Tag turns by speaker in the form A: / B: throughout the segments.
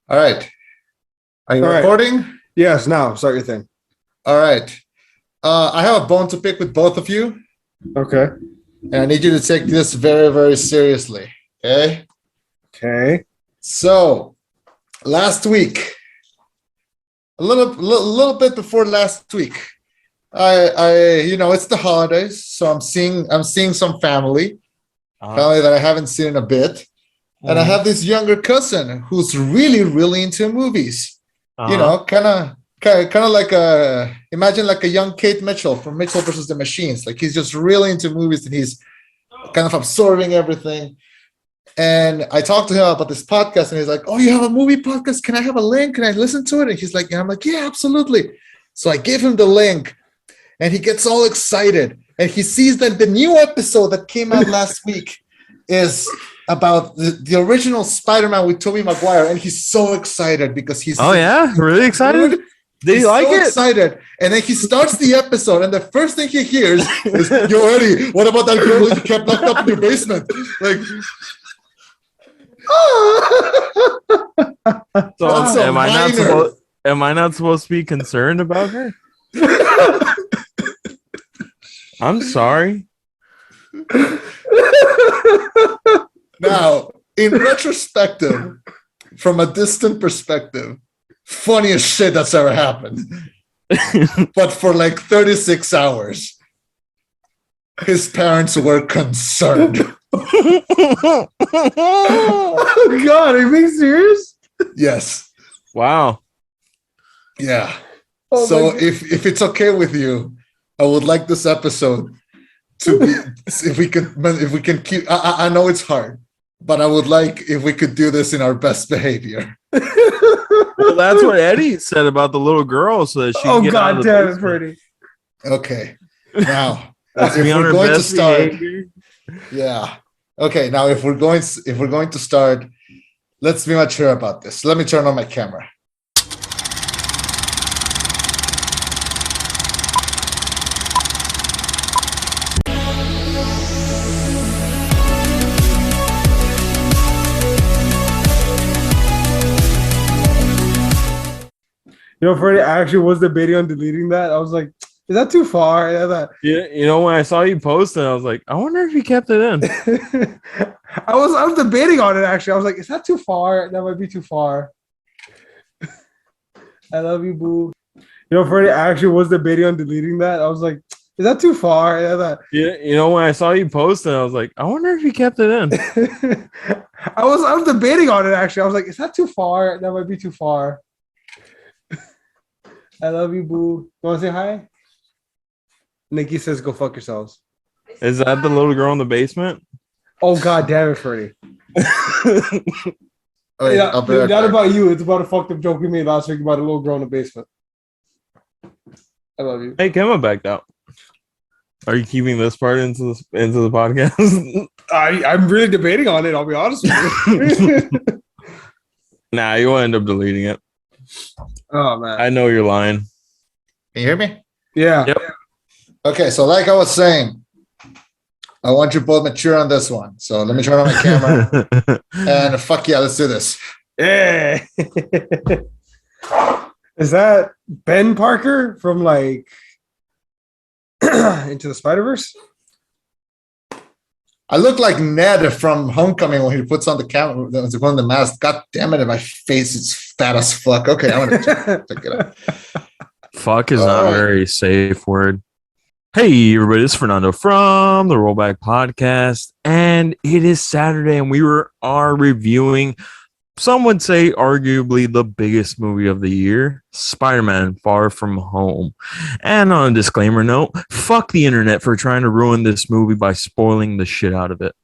A: All right. Are you
B: All right.
A: recording?
B: Yes, now start your thing.
A: All right. I have a bone to pick with both of you,
B: Okay.
A: and I need you to take this very, very seriously. Okay.
B: Okay.
A: So, last week, a little bit before last week, it's the holidays, so I'm seeing some family that I haven't seen in a bit, and I have this younger cousin who's really, really into movies. You know, kind of like imagine like a young Kate Mitchell from Mitchell versus the Machines. Like he's just really into movies and he's kind of absorbing everything. And I talked to him about this podcast and he's like, "Oh, you have a movie podcast? Can I have a link? Can I listen to it?" And he's like, and I'm like, "Yeah, absolutely." So I give him the link and he gets all excited and he sees that the new episode that came out last week is about the original Spider-Man with Tobey Maguire, and he's so excited because he's
C: really excited. Did he like it?
A: Excited, and then he starts the episode, and the first thing he hears is, "Yo, Eddie, what about that girl you kept locked up in your basement?" Like,
C: so am I not supposed to be concerned about her? I'm sorry.
A: Now, in retrospective, from a distant perspective, funniest shit that's ever happened. But for like 36 hours, his parents were concerned.
B: Oh God, are you being serious?
A: Yes.
C: Wow.
A: Yeah. So if it's okay with you, I would like this episode to be if we can keep. I know it's hard, but I would like if we could do this in our best behavior.
C: Well, that's what Eddie said about the little girl, so that she.
B: Oh God, damn it, Ferny.
A: Okay, now
C: if
A: we're going to start, yeah. Okay, now if we're going to start, let's be mature about this. Let me turn on my camera.
B: You know, Ferny, I actually was debating on deleting that. I was like, is that too far?
C: Yeah, you know, when I saw you post it, I was like, I wonder if you kept it in.
B: I was debating on it actually. I was like, is that too far? That might be too far. I love you, boo. You know, Ferny, I actually was debating on deleting that. I was like, is that too far?
C: Yeah, you know, when I saw you post it, I was like, I wonder if you kept it in.
B: I was debating on it actually. I was like, is that too far? That might be too far. I love you, boo. You want to say hi? Nikki says, go fuck yourselves.
C: Is that the little girl in the basement?
B: Oh, God damn it, Ferny.
A: Wait,
B: not about you. It's about a fucked up joke we made last week about a little girl in the basement. I love you.
C: Hey, Chema backed out. Are you keeping this part into the podcast?
B: I'm really debating on it, I'll be honest with you.
C: Nah, you'll end up deleting it.
B: Oh, man.
C: I know you're lying.
A: Can you hear me?
B: Yeah.
C: Yep.
A: Okay, so like I was saying, I want you both mature on this one. So let me turn on my camera. And fuck yeah, let's do this.
B: Yeah. Is that Ben Parker from like Into the Spider-Verse?
A: I look like Ned from Homecoming when he puts on the camera, on the mask. God damn it, my face is fat as fuck. Okay, I'm gonna check it out.
C: Fuck is not a very safe word. Hey, everybody, it's Fernando from the Rollback Podcast, and it is Saturday, and we are reviewing, some would say, arguably the biggest movie of the year, Spider-Man: Far From Home. And on a disclaimer note, fuck the internet for trying to ruin this movie by spoiling the shit out of it.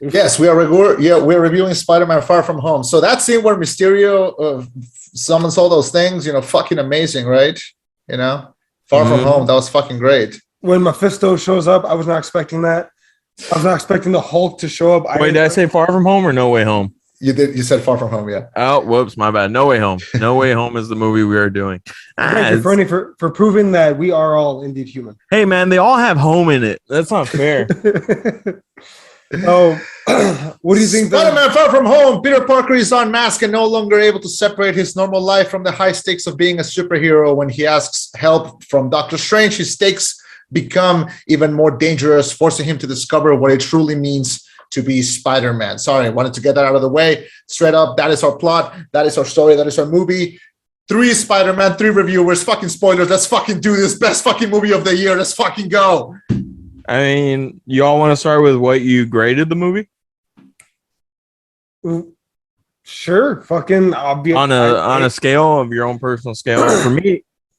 A: Yes, we're reviewing Spider-Man: Far From Home. So that scene where Mysterio summons all those things, fucking amazing, right? Far From Home, that was fucking great.
B: When Mephisto shows up, I was not expecting that. I was not expecting the Hulk to show up.
C: Wait, did I say Far From Home or No Way Home?
A: You did. You said Far From Home, yeah.
C: Oh, whoops, my bad. No Way Home. No Way Home is the movie we are doing.
B: Thank you, Ferny, for proving that we are all indeed human.
C: Hey, man, they all have home in it. That's not fair.
B: Oh, what do you think?
A: Spider-Man Far From Home. Peter Parker is unmasked and no longer able to separate his normal life from the high stakes of being a superhero. When he asks help from Doctor Strange, his stakes become even more dangerous, forcing him to discover what it truly means to be Spider-Man. Sorry, I wanted to get that out of the way. Straight up, that is our plot. That is our story. That is our movie. 3 Spider-Man, 3 reviewers. Fucking spoilers. Let's fucking do this. Best fucking movie of the year. Let's fucking go.
C: I mean, you all want to start with what you graded the movie?
B: Sure, fucking. I'll be
C: on a scale of your own personal scale.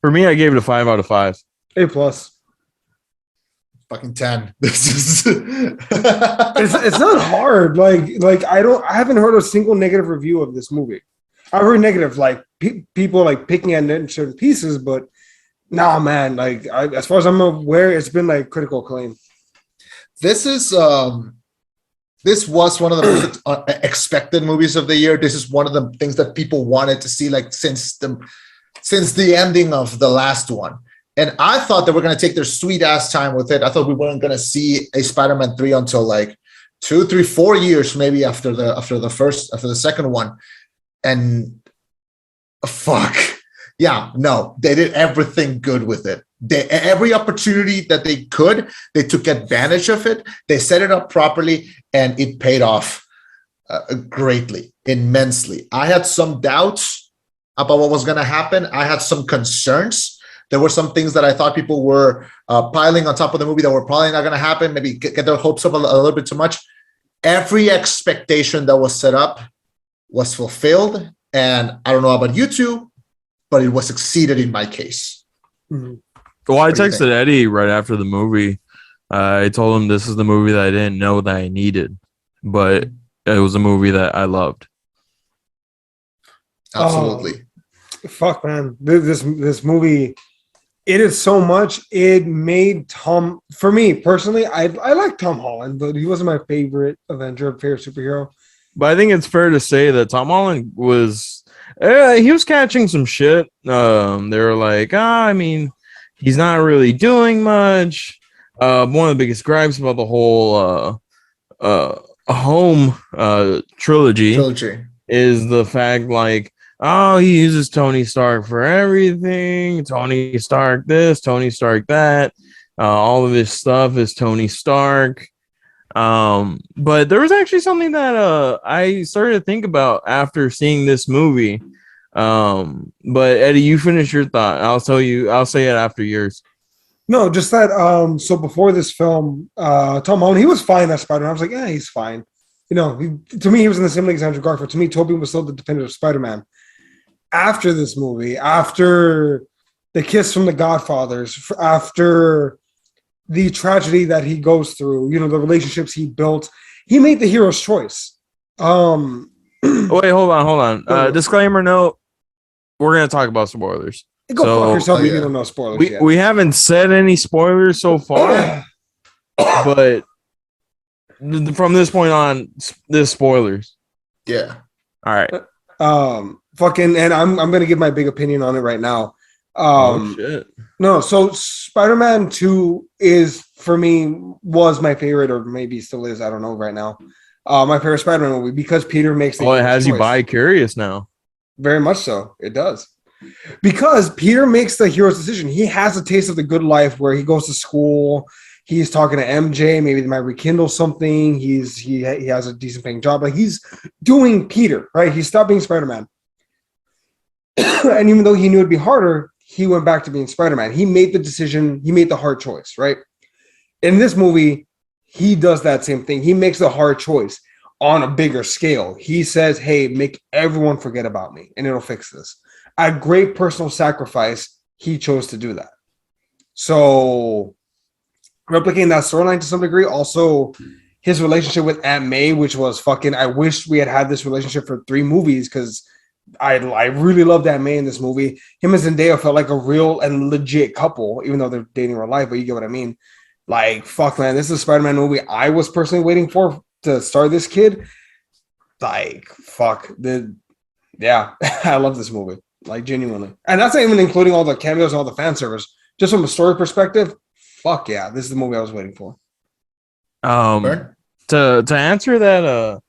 C: For me, I gave it a 5 out of 5.
B: A+.
A: Fucking 10. This is
B: it's not hard. Like I haven't heard a single negative review of this movie. I've heard negative, like people like picking at certain pieces, but nah, man. Like as far as I'm aware, it's been like critical acclaim.
A: This was one of the most expected movies of the year. This is one of the things that people wanted to see, like since the ending of the last one. And I thought they were going to take their sweet ass time with it. I thought we weren't going to see a Spider-Man 3 until like 2, 3, 4 years, maybe after the second one. And fuck. Yeah, no, they did everything good with it. Every opportunity that they could, they took advantage of it. They set it up properly, and it paid off greatly, immensely. I had some doubts about what was going to happen. I had some concerns. There were some things that I thought people were piling on top of the movie that were probably not going to happen, maybe get their hopes up a little bit too much. Every expectation that was set up was fulfilled, and I don't know about you two, but it was exceeded in my case.
B: Mm-hmm.
C: Well, I texted Eddie right after the movie. I told him this is the movie that I didn't know that I needed, but it was a movie that I loved.
A: Absolutely.
B: Fuck, man. This movie, it is so much. It made Tom, for me personally, I like Tom Holland, but he wasn't my favorite Avenger, favorite superhero.
C: But I think it's fair to say that Tom Holland was, he was catching some shit. They were like, I mean, he's not really doing much. One of the biggest gripes about the whole Home trilogy is the fact, like, oh, he uses Tony Stark for everything. Tony Stark this, Tony Stark that. All of his stuff is Tony Stark. But there was actually something that I started to think about after seeing this movie. But Eddie, you finish your thought. I'll say it after yours.
B: No, just that. So before this film, Tom Holland, he was fine as Spider-Man. I was like, yeah, he's fine. You know, to me, he was in the same league as Andrew Garfield. To me, Tobey was still the definitive Spider-Man. After this movie, after the kiss from the Godfathers, after the tragedy that he goes through, you know, the relationships he built, he made the hero's choice.
C: Wait, hold on. Disclaimer note: we're gonna talk about spoilers.
B: Go fuck yourself. You don't know spoilers yet.
C: We haven't said any spoilers so far, but from this point on, there's spoilers.
A: Yeah.
C: All right.
B: And I'm gonna give my big opinion on it right now.
C: Shit.
B: No, so Spider-Man 2 was my favorite, or maybe still is. I don't know right now. My favorite Spider-Man movie because Peter makes.
C: It has you bi-curious now.
B: Very much so. It does. Because Peter makes the hero's decision. He has a taste of the good life where he goes to school. He's talking to MJ. Maybe they might rekindle something. He has a decent paying job. Like he's doing Peter, right? He stopped being Spider-Man. And even though he knew it'd be harder, he went back to being Spider-Man. He made the decision. He made the hard choice, right? In this movie, he does that same thing. He makes the hard choice on a bigger scale. He says, hey, make everyone forget about me, and it'll fix this. At great personal sacrifice, he chose to do that. So replicating that storyline to some degree, also his relationship with Aunt May, which was fucking, I wish we had this relationship for 3 movies because I really loved Aunt May in this movie. Him and Zendaya felt like a real and legit couple, even though they're dating in real life, but you get what I mean. Like, fuck, man, this is a Spider-Man movie I was personally waiting for to star this kid. Like, fuck. Yeah, I love this movie. Like, genuinely. And that's not even including all the cameos and all the fan service. Just from a story perspective, fuck yeah, this is the movie I was waiting for.
C: to answer that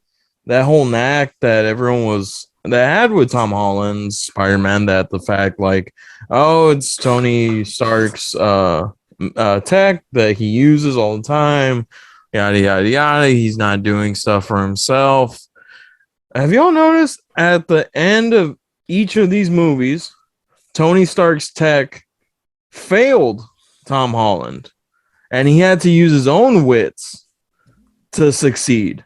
C: whole knack that everyone had with Tom Holland's Spider-Man, that the fact like, oh, it's Tony Stark's tech that he uses all the time, yada yada yada. He's not doing stuff for himself. Have y'all noticed at the end of each of these movies, Tony Stark's tech failed Tom Holland, and he had to use his own wits to succeed.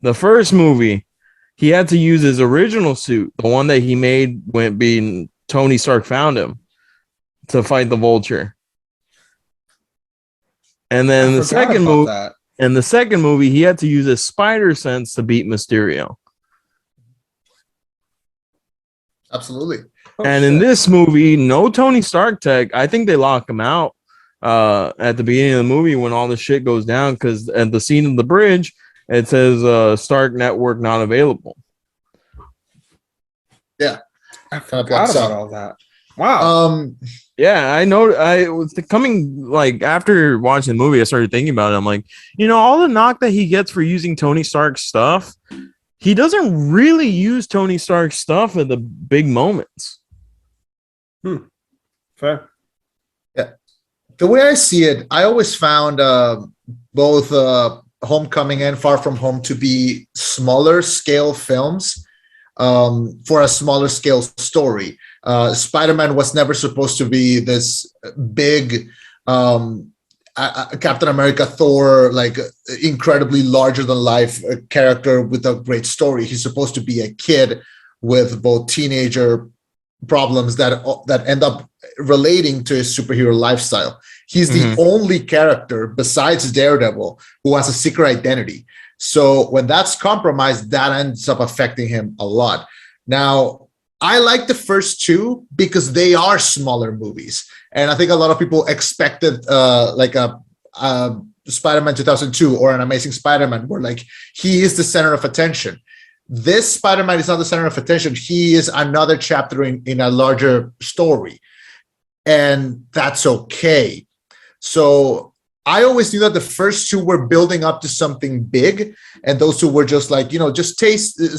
C: The first movie, he had to use his original suit, the one that he made when being Tony Stark found him, to fight the Vulture. And then the second movie, he had to use his spider sense to beat Mysterio.
A: Absolutely.
C: In this movie, no Tony Stark tech. I think they lock him out at the beginning of the movie when all the shit goes down, because at the scene of the bridge, it says Stark Network not available.
A: Yeah.
B: I forgot about all that. Wow.
C: Yeah, I know. I was coming like after watching the movie, I started thinking about it. I'm like, all the knock that he gets for using Tony Stark's stuff, he doesn't really use Tony Stark's stuff at the big moments.
B: Fair.
A: Yeah. The way I see it, I always found both Homecoming and Far From Home to be smaller scale films for a smaller scale story. Spider-Man was never supposed to be this big Captain America, Thor, like incredibly larger than life character with a great story. He's supposed to be a kid with both teenager problems that end up relating to his superhero lifestyle. He's the only character besides Daredevil who has a secret identity. So when that's compromised, that ends up affecting him a lot. Now, I like the first two because they are smaller movies. And I think a lot of people expected like a Spider-Man 2002 or an Amazing Spider-Man where like he is the center of attention. This Spider-Man is not the center of attention. He is another chapter in a larger story. And that's okay. So I always knew that the first two were building up to something big, and those two were just like, just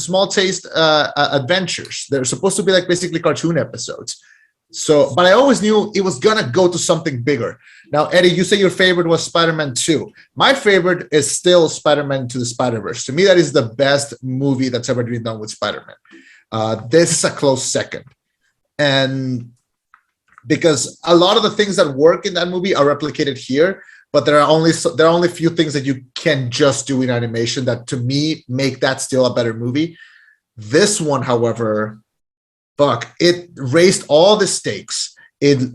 A: small taste adventures. They're supposed to be like basically cartoon episodes. So, but I always knew it was gonna go to something bigger. Now, Eddie, you say your favorite was Spider-Man 2. My favorite is still Spider-Man to the Spider-Verse. To me, that is the best movie that's ever been done with Spider-Man. This is a close second. And because a lot of the things that work in that movie are replicated here, but there are only a few things that you can just do in animation that, to me, make that still a better movie. This one, however, it raised all the stakes. It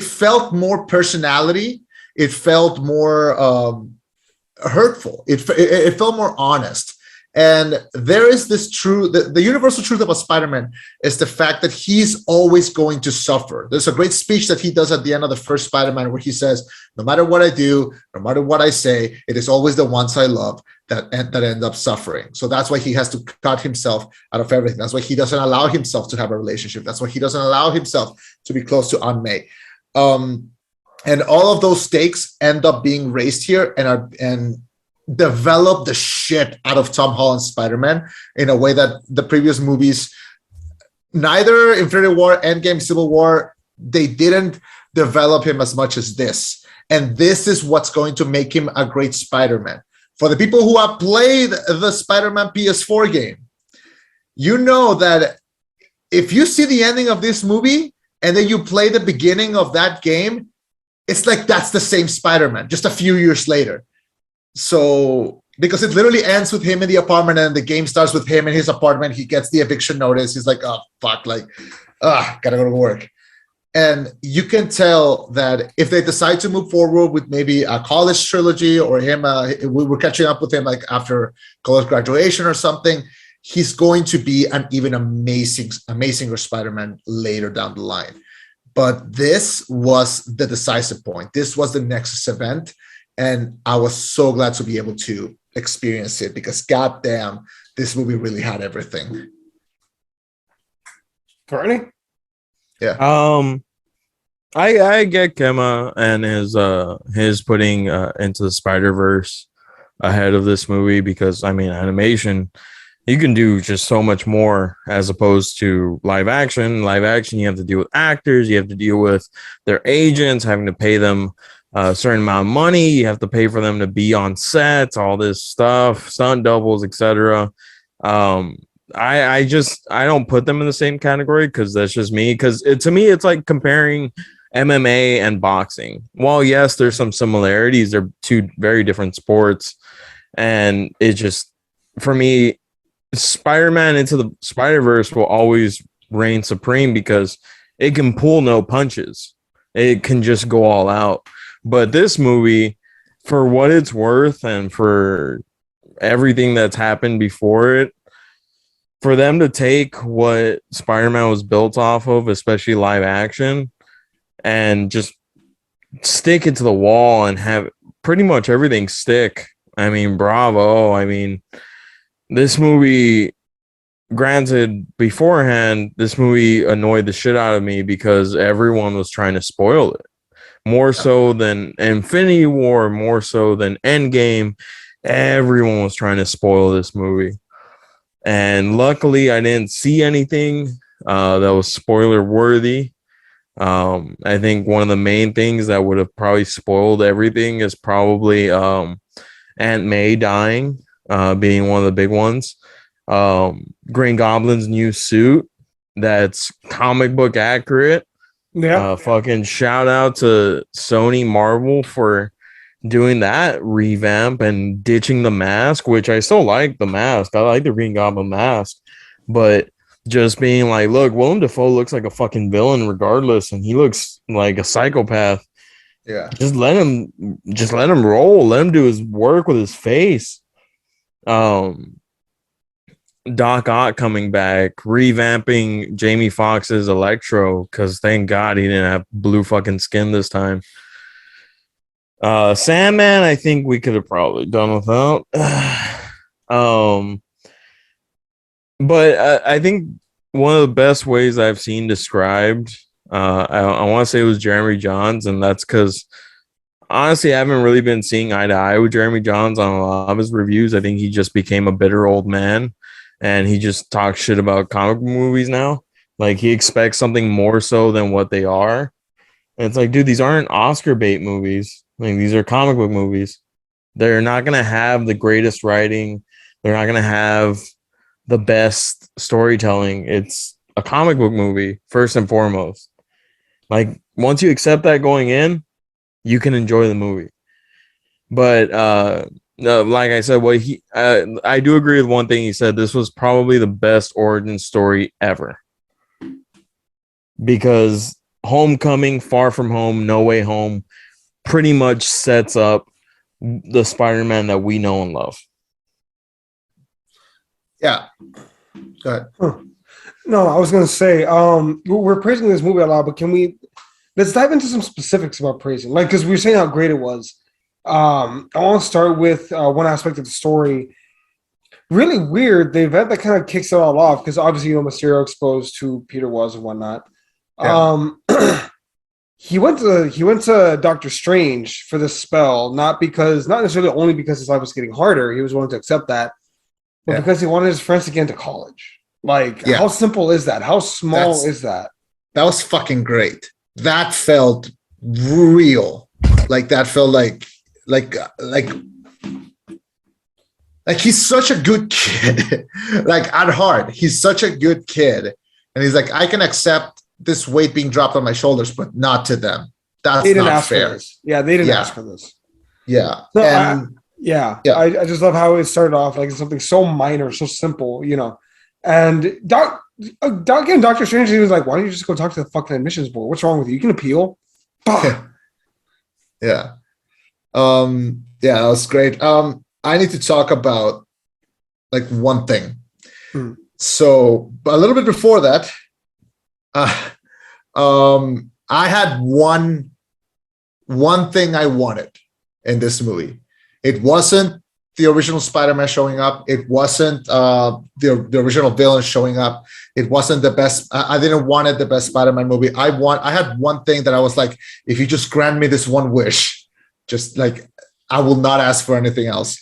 A: felt more personality. It felt more hurtful. It felt more honest. And there is this the universal truth about Spider-Man is the fact that he's always going to suffer. There's a great speech that he does at the end of the first Spider-Man where he says, no matter what I do, no matter what I say, it is always the ones I love that end up suffering. So that's why he has to cut himself out of everything. That's why he doesn't allow himself to have a relationship. That's why he doesn't allow himself to be close to Aunt May. And all of those stakes end up being raised here and develop the shit out of Tom Holland's Spider-Man in a way that the previous movies, neither Infinity War, Endgame, Civil War, they didn't develop him as much as this. And this is what's going to make him a great Spider-Man. For the people who have played the Spider-Man PS4 game, you know that if you see the ending of this movie and then you play the beginning of that game, it's like that's the same Spider-Man, just a few years later. So, because it literally ends with him in the apartment and the game starts with him in his apartment. He gets the eviction notice. He's like, oh, fuck, gotta go to work. And you can tell that if they decide to move forward with maybe a college trilogy or him, we were catching up with him like after college graduation or something, he's going to be an even amazinger Spider-Man later down the line. But this was the decisive point. This was the Nexus event. And I was so glad to be able to experience it because goddamn, this movie really had everything.
B: Ferny?
A: Yeah.
C: I get Chema and his putting into the Spider-Verse ahead of this movie because I mean animation you can do just so much more as opposed to live action. Live action, you have to deal with actors, you have to deal with their agents, having to pay them a certain amount of money, you have to pay for them to be on sets, all this stuff, stunt doubles, etc. Um, I don't put them in the same category because that's just me. Because to me, it's like comparing MMA and boxing. While yes, there's some similarities, they're two very different sports, and it just for me Spider-Man Into the Spider-Verse will always reign supreme because it can pull no punches. It can just go all out. But this movie, for what it's worth and for everything that's happened before it, for them to take what Spider-Man was built off of, especially live action, and just stick it to the wall and have pretty much everything stick. I mean, bravo. I mean, this movie, granted, beforehand, this movie annoyed the shit out of me because everyone was trying to spoil it. More so than Infinity War, more so than Endgame. Everyone was trying to spoil this movie. And luckily, I didn't see anything that was spoiler worthy. I think one of the main things that would have probably spoiled everything is probably Aunt May dying. Being one of the big ones. Green Goblin's new suit that's comic book accurate.
B: Yeah.
C: Fucking shout out to Sony Marvel for doing that revamp and ditching the mask, which I still like the mask. I like the Green Goblin mask, but just being like, look, Willem Dafoe looks like a fucking villain regardless, and he looks like a psychopath.
A: Yeah.
C: Just let him roll. Let him do his work with his face. Doc Ock coming back, revamping Jamie Foxx's Electro because thank God he didn't have blue fucking skin this time. Sandman, I think we could have probably done without. But I think one of the best ways I've seen described, I want to say it was Jeremy Johns, and that's because honestly, I haven't really been seeing eye to eye with Jeremy Johns on a lot of his reviews. I think he just became a bitter old man and he just talks shit about comic movies now. Like he expects something more so than what they are. And it's like, dude, these aren't Oscar bait movies. Like these are comic book movies. They're not going to have the greatest writing. They're not going to have the best storytelling. It's a comic book movie, first and foremost. Like once you accept that going in, you can enjoy the movie. But like I said, I do agree with one thing he said. This was probably the best origin story ever. Because Homecoming, Far From Home, No Way Home pretty much sets up the Spider-Man that we know and love.
A: Yeah. Go ahead.
B: No, I was going to say, we're praising this movie a lot, but let's dive into some specifics about praising. Like, because we were saying how great it was. I want to start with one aspect of the story. Really weird, the event that kind of kicks it all off, because obviously, Mysterio exposed who Peter was and whatnot. Yeah. He went to Doctor Strange for this spell, not necessarily only because his life was getting harder. He was willing to accept that, but because he wanted his friends to get into college. Like, how simple is that? How small is that?
A: That was fucking great. That felt real. Like that felt like he's such a good kid. Like at heart, he's such a good kid, and he's like, I can accept this weight being dropped on my shoulders, but not to them. That's not fair.
B: Yeah, they didn't ask for this.
A: Yeah.
B: No, I just love how it started off like something so minor, so simple, And Doctor Strange, he was like, why don't you just go talk to the fucking admissions board? What's wrong with you? You can appeal.
A: Yeah. That was great. I need to talk about like one thing. So a little bit before that, I had one thing I wanted in this movie. It wasn't the original Spider-Man showing up. It wasn't the original villain showing up. It wasn't the best. I didn't want it the best Spider-Man movie. I had one thing that I was like, if you just grant me this one wish, just like I will not ask for anything else.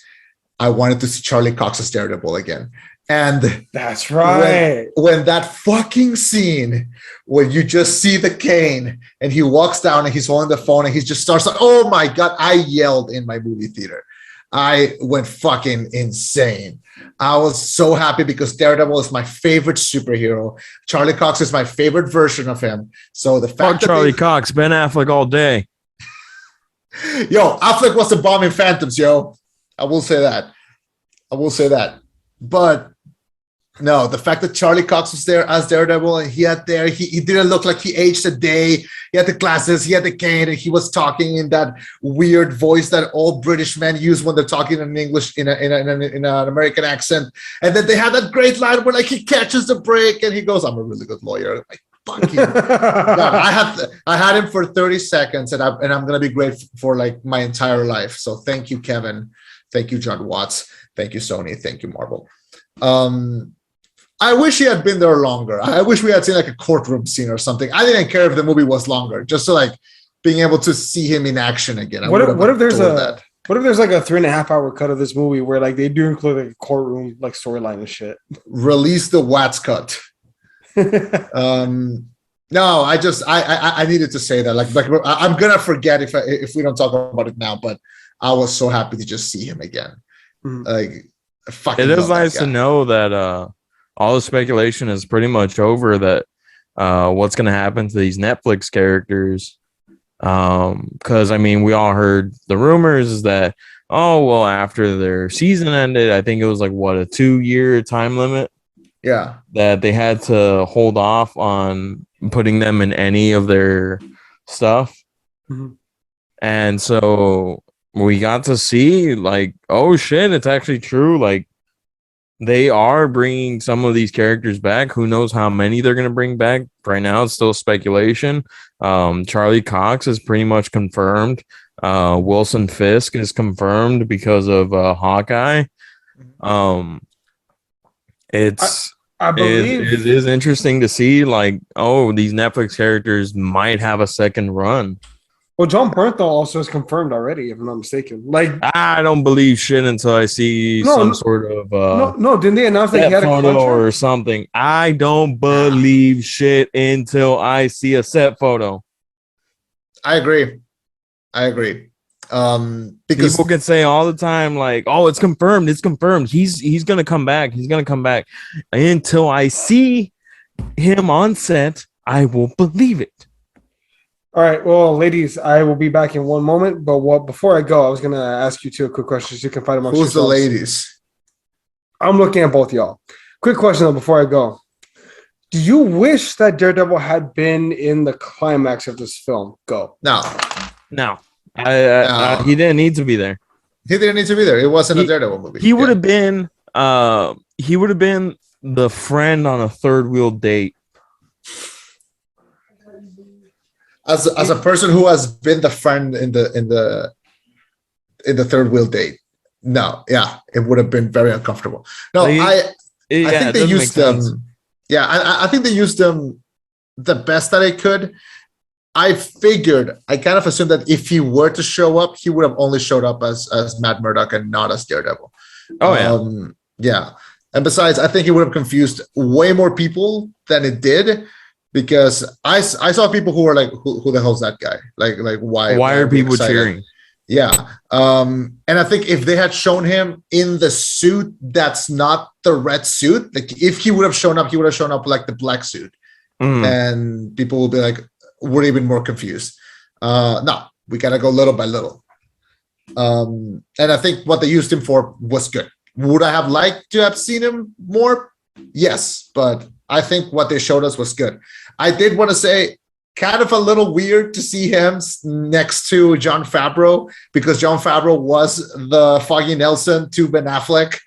A: I wanted to see Charlie Cox as Daredevil again. And
B: that's right.
A: When that fucking scene where you just see the cane and he walks down and he's holding the phone and he just starts like, oh my God, I yelled in my movie theater. I went fucking insane. I was so happy because Daredevil is my favorite superhero. Charlie Cox is my favorite version of him. So the fact that
C: Charlie Cox, Ben Affleck all day.
A: Yo, Affleck was the bomb in Phantoms, yo. I will say that. But no, the fact that Charlie Cox was there as Daredevil and he didn't look like he aged a day. He had the glasses, he had the cane, and he was talking in that weird voice that all British men use when they're talking in English in an American accent. And then they had that great line where like he catches the break and he goes, "I'm a really good lawyer." Like, fuck you. God, I had him for 30 seconds, and I'm gonna be great for like my entire life. So thank you, Kevin. Thank you, John Watts. Thank you, Sony. Thank you, Marvel. I wish he had been there longer. I wish we had seen like a courtroom scene or something. I didn't care if the movie was longer, just so like being able to see him in action again.
B: What if there's like a 3.5 hour cut of this movie where like they do include like a courtroom like storyline and shit?
A: Release the Watts cut. No, I needed to say that. Like I'm gonna forget if we don't talk about it now. But I was so happy to just see him again. Mm-hmm. Like,
C: it is nice to know that all the speculation is pretty much over. That what's gonna happen to these Netflix characters? Because I mean, we all heard the rumors is that after their season ended, I think it was like a 2-year time limit.
A: Yeah,
C: that they had to hold off on putting them in any of their stuff. Mm-hmm. And so we got to see like, oh shit, it's actually true. Like they are bringing some of these characters back. Who knows how many they're going to bring back? Right now, it's still speculation. Charlie Cox is pretty much confirmed. Wilson Fisk is confirmed because of Hawkeye. I believe it is interesting to see like, these Netflix characters might have a second run.
B: Well, John Bernthal also is confirmed already, if I'm not mistaken. Like,
C: I don't believe shit until I see sort of
B: no. Didn't they announce that he had a
C: photo or something? I don't believe shit until I see a set photo.
A: I agree. Because
C: people can say all the time, like, "Oh, it's confirmed. It's confirmed. He's gonna come back. He's gonna come back." Until I see him on set, I will believe it.
B: All right, well, ladies, I will be back in one moment. But before I go, I was gonna ask you two quick questions. You can find amongst
A: yourselves. Who's the ladies?
B: I'm looking at both y'all. Quick question though, before I go. Do you wish that Daredevil had been in the climax of this film? Go.
A: No.
C: He didn't need to be there.
A: He didn't need to be there. It wasn't a Daredevil movie.
C: He would have been. He would have been the friend on a third wheel date.
A: As a person who has been the friend in the third wheel date, no, yeah, it would have been very uncomfortable. No, I think they used them. Yeah, I think they used them the best that I could. I kind of assumed that if he were to show up, he would have only showed up as Matt Murdock and not as Daredevil. Yeah. And besides, I think it would have confused way more people than it did, because I saw people who were like, who the hell's that guy? Like why
C: are people cheering?
A: Yeah. And I think if they had shown him in the suit that's not the red suit, like if he would have shown up, like the black suit. And people will be like, we're even more confused. No, we gotta go little by little. And I think what they used him for was good. Would I have liked to have seen him more? Yes, but I think what they showed us was good. I did want to say, kind of a little weird to see him next to Jon Favreau, because Jon Favreau was the Foggy Nelson to Ben Affleck.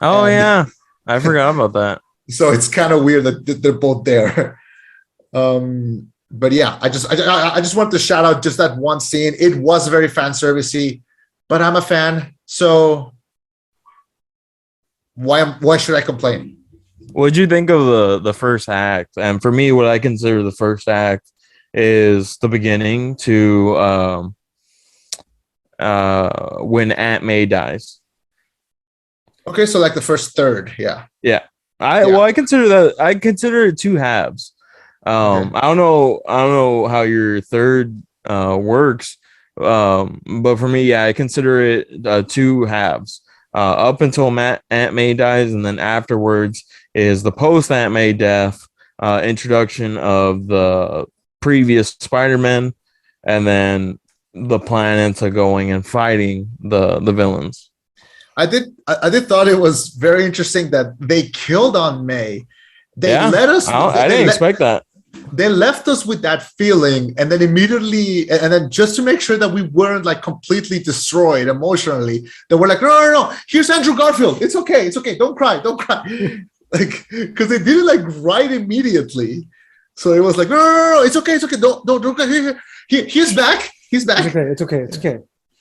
C: Oh, yeah. I forgot about that.
A: So it's kind of weird that they're both there. But yeah, I just wanted to shout out just that one scene. It was very fan servicey, but I'm a fan, so why should I complain?
C: What'd you think of the first act? And for me, what I consider the first act is the beginning to when Aunt May dies.
A: Okay, so like the first third, yeah.
C: I consider it two halves.
A: Okay.
C: I don't know how your third works. But for me, I consider it two halves. Up until Aunt May dies, and then afterwards is the post Aunt May death, introduction of the previous Spider-Man, and then the plan into going and fighting the villains.
A: I did thought it was very interesting that they killed Aunt May. They let us.
C: I didn't expect that.
A: They left us with that feeling, and then immediately, and then just to make sure that we weren't like completely destroyed emotionally, that we're like, no. Here's Andrew Garfield. It's okay. Don't cry. Like, because they did it like right immediately. So it was like, no. It's okay. Don't cry. He's back.
B: It's okay.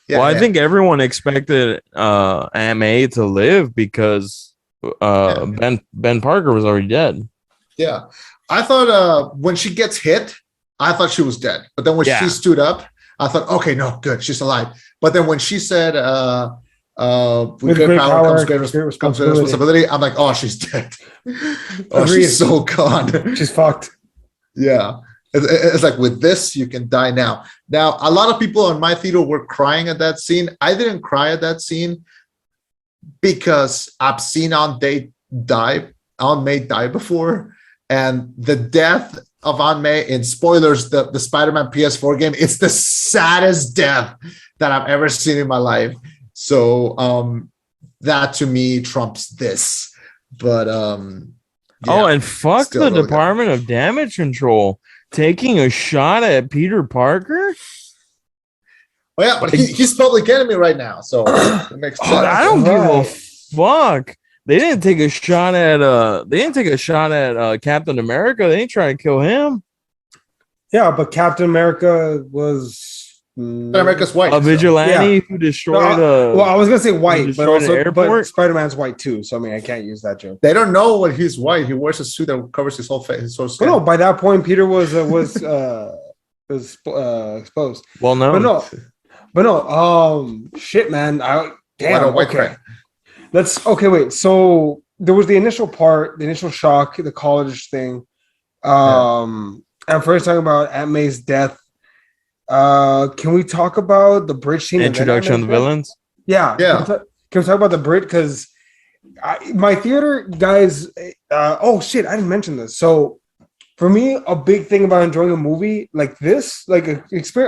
A: Yeah,
C: I think everyone expected Aunt May to live because Ben Parker was already dead.
A: Yeah. I thought when she gets hit, I thought she was dead. But then when she stood up, I thought, okay, no, good, she's alive. But then when she said, with great power comes great responsibility, I'm like, oh, she's dead. She's so gone.
B: She's fucked.
A: Yeah. It's like, with this, you can die now. Now, a lot of people in my theater were crying at that scene. I didn't cry at that scene because I've seen Aunt May die before. And the death of Aunt May, in spoilers, the Spider-Man PS4 game, it's the saddest death that I've ever seen in my life. So that to me trumps this. But
C: and fuck the Department of Damage Control taking a shot at Peter Parker.
A: Well, yeah, but he's public enemy right now, so it makes sense.
C: I don't give a fuck. They didn't take a shot at Captain America. They ain't trying to kill him.
B: Yeah, but Captain America was
A: America's white.
C: A vigilante who destroyed
B: I was gonna say white, but
C: Spider-Man's
B: white too. So I mean, I can't use that joke.
A: They don't know when he's white. He wears a suit that covers his whole face. His whole skin.
B: No, by that point, Peter was exposed.
C: Well, no,
B: but no. Shit, man.
A: White
B: okay. Wait. So there was the initial shock, the college thing. And first talking about Aunt May's death. Can we talk about the bridge scene?
C: Introduction of the villains?
B: Yeah. Can we talk about the bridge? Because my theater guys, I didn't mention this. So for me, a big thing about enjoying a movie like this, like a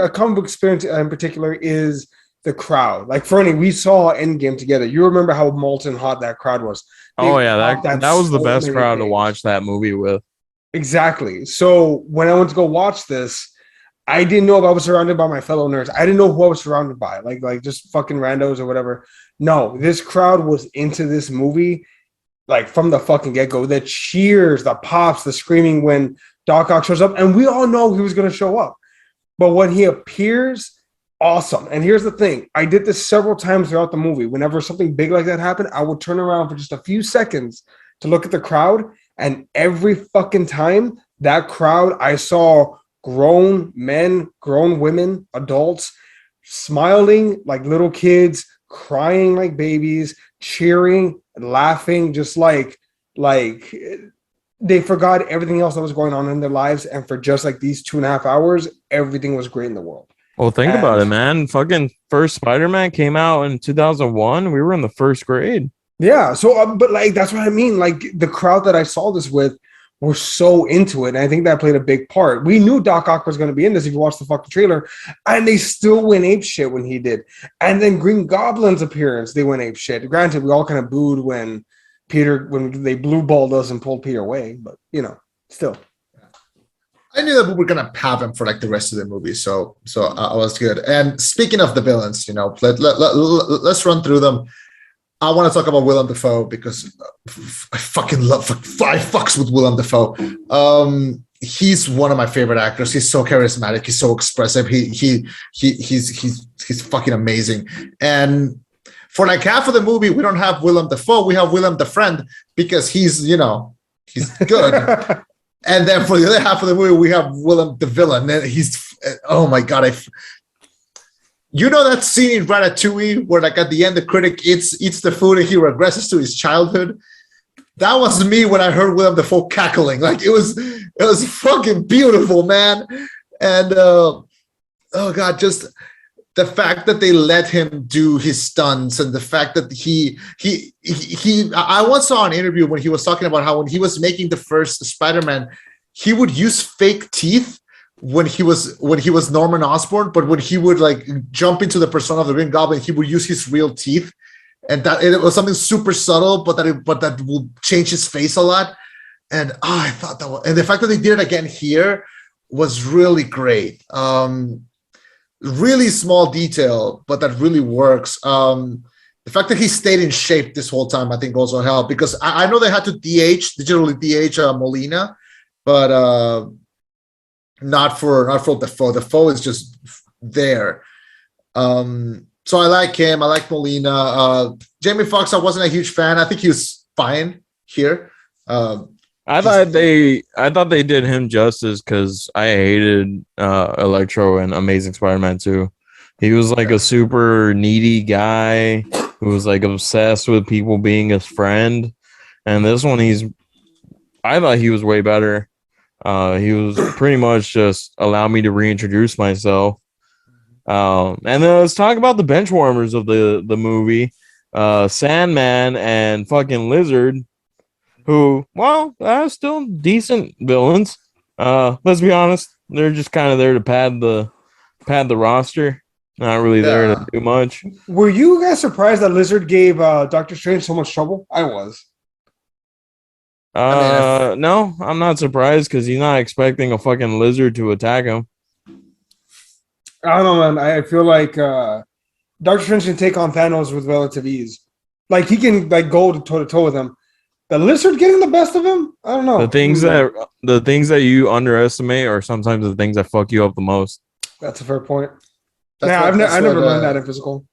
B: comic book experience in particular, is the crowd. Like Ferny, we saw Endgame together. You remember how molten hot that crowd was.
C: That was the best crowd to watch that movie with.
B: Exactly. So when I went to go watch this, I didn't know if I was surrounded by my fellow nerds. I didn't know who I was surrounded by, like just fucking randos or whatever. No, this crowd was into this movie, like from the fucking get-go. The cheers, the pops, the screaming when Doc Ock shows up, and we all know he was going to show up. But when he appears, awesome. And here's the thing. I did this several times throughout the movie. Whenever something big like that happened, I would turn around for just a few seconds to look at the crowd. And every fucking time, that crowd, I saw grown men, grown women, adults, smiling like little kids, crying like babies, cheering, laughing, just like they forgot everything else that was going on in their lives. And for just like these 2.5 hours, everything was great in the world.
C: Well, think about it, man. Fucking first Spider-Man came out in 2001. We were in the first grade.
B: Yeah. So, but like, that's what I mean. Like the crowd that I saw this with were so into it. And I think that played a big part. We knew Doc Ock was going to be in this if you watched the fucking trailer, and they still went ape shit when he did. And then Green Goblin's appearance, they went ape shit. Granted, we all kind of booed when they blue balled us and pulled Peter away, but still.
A: I knew that we were gonna have him for like the rest of the movie, so I was good. And speaking of the villains, let's run through them. I want to talk about Willem Dafoe because I fucking love fucks with Willem Dafoe. He's one of my favorite actors. He's so charismatic. He's so expressive. He's fucking amazing. And for like half of the movie, we don't have Willem Dafoe. We have Willem the friend because he's good. And then for the other half of the movie, we have Willem the villain. And oh my God. That scene in Ratatouille where like at the end, the critic eats the food and he regresses to his childhood. That was me when I heard Willem Dafoe cackling. Like it was fucking beautiful, man. And oh God, just the fact that they let him do his stunts and the fact that I once saw an interview when he was talking about how when he was making the first Spider-Man, he would use fake teeth when he was Norman Osborn, but when he would like jump into the persona of the Green Goblin, he would use his real teeth. And that it was something super subtle, but that will change his face a lot. And I thought and the fact that they did it again here was really great. Really small detail, but that really works. The fact that he stayed in shape this whole time, I think, also helped because I know they had to digitally DH Molina, but not for Defoe. Defoe is just there. So I like him. I like Molina. Jamie Foxx, I wasn't a huge fan. I think he was fine here.
C: I thought they did him justice because I hated Electro and Amazing Spider-Man 2. He was like a super needy guy who was like obsessed with people being his friend. And this one, I thought he was way better. He was pretty much just allow me to reintroduce myself. And then let's talk about the bench warmers of the movie. Sandman and fucking Lizard, who, well, still decent villains. Let's be honest, they're just kind of there to pad the roster. Not really there to do much.
B: Were you guys surprised that Lizard gave Doctor Strange so much trouble? I was.
C: No, I'm not surprised because he's not expecting a fucking lizard to attack him.
B: I don't know, man. I feel like Doctor Strange can take on Thanos with relative ease. Like he can like go toe to toe with him. The Lizard getting the best of him? I don't know.
C: The things that you underestimate are sometimes the things that fuck you up the most.
B: That's a fair point. I've never learned that in physical.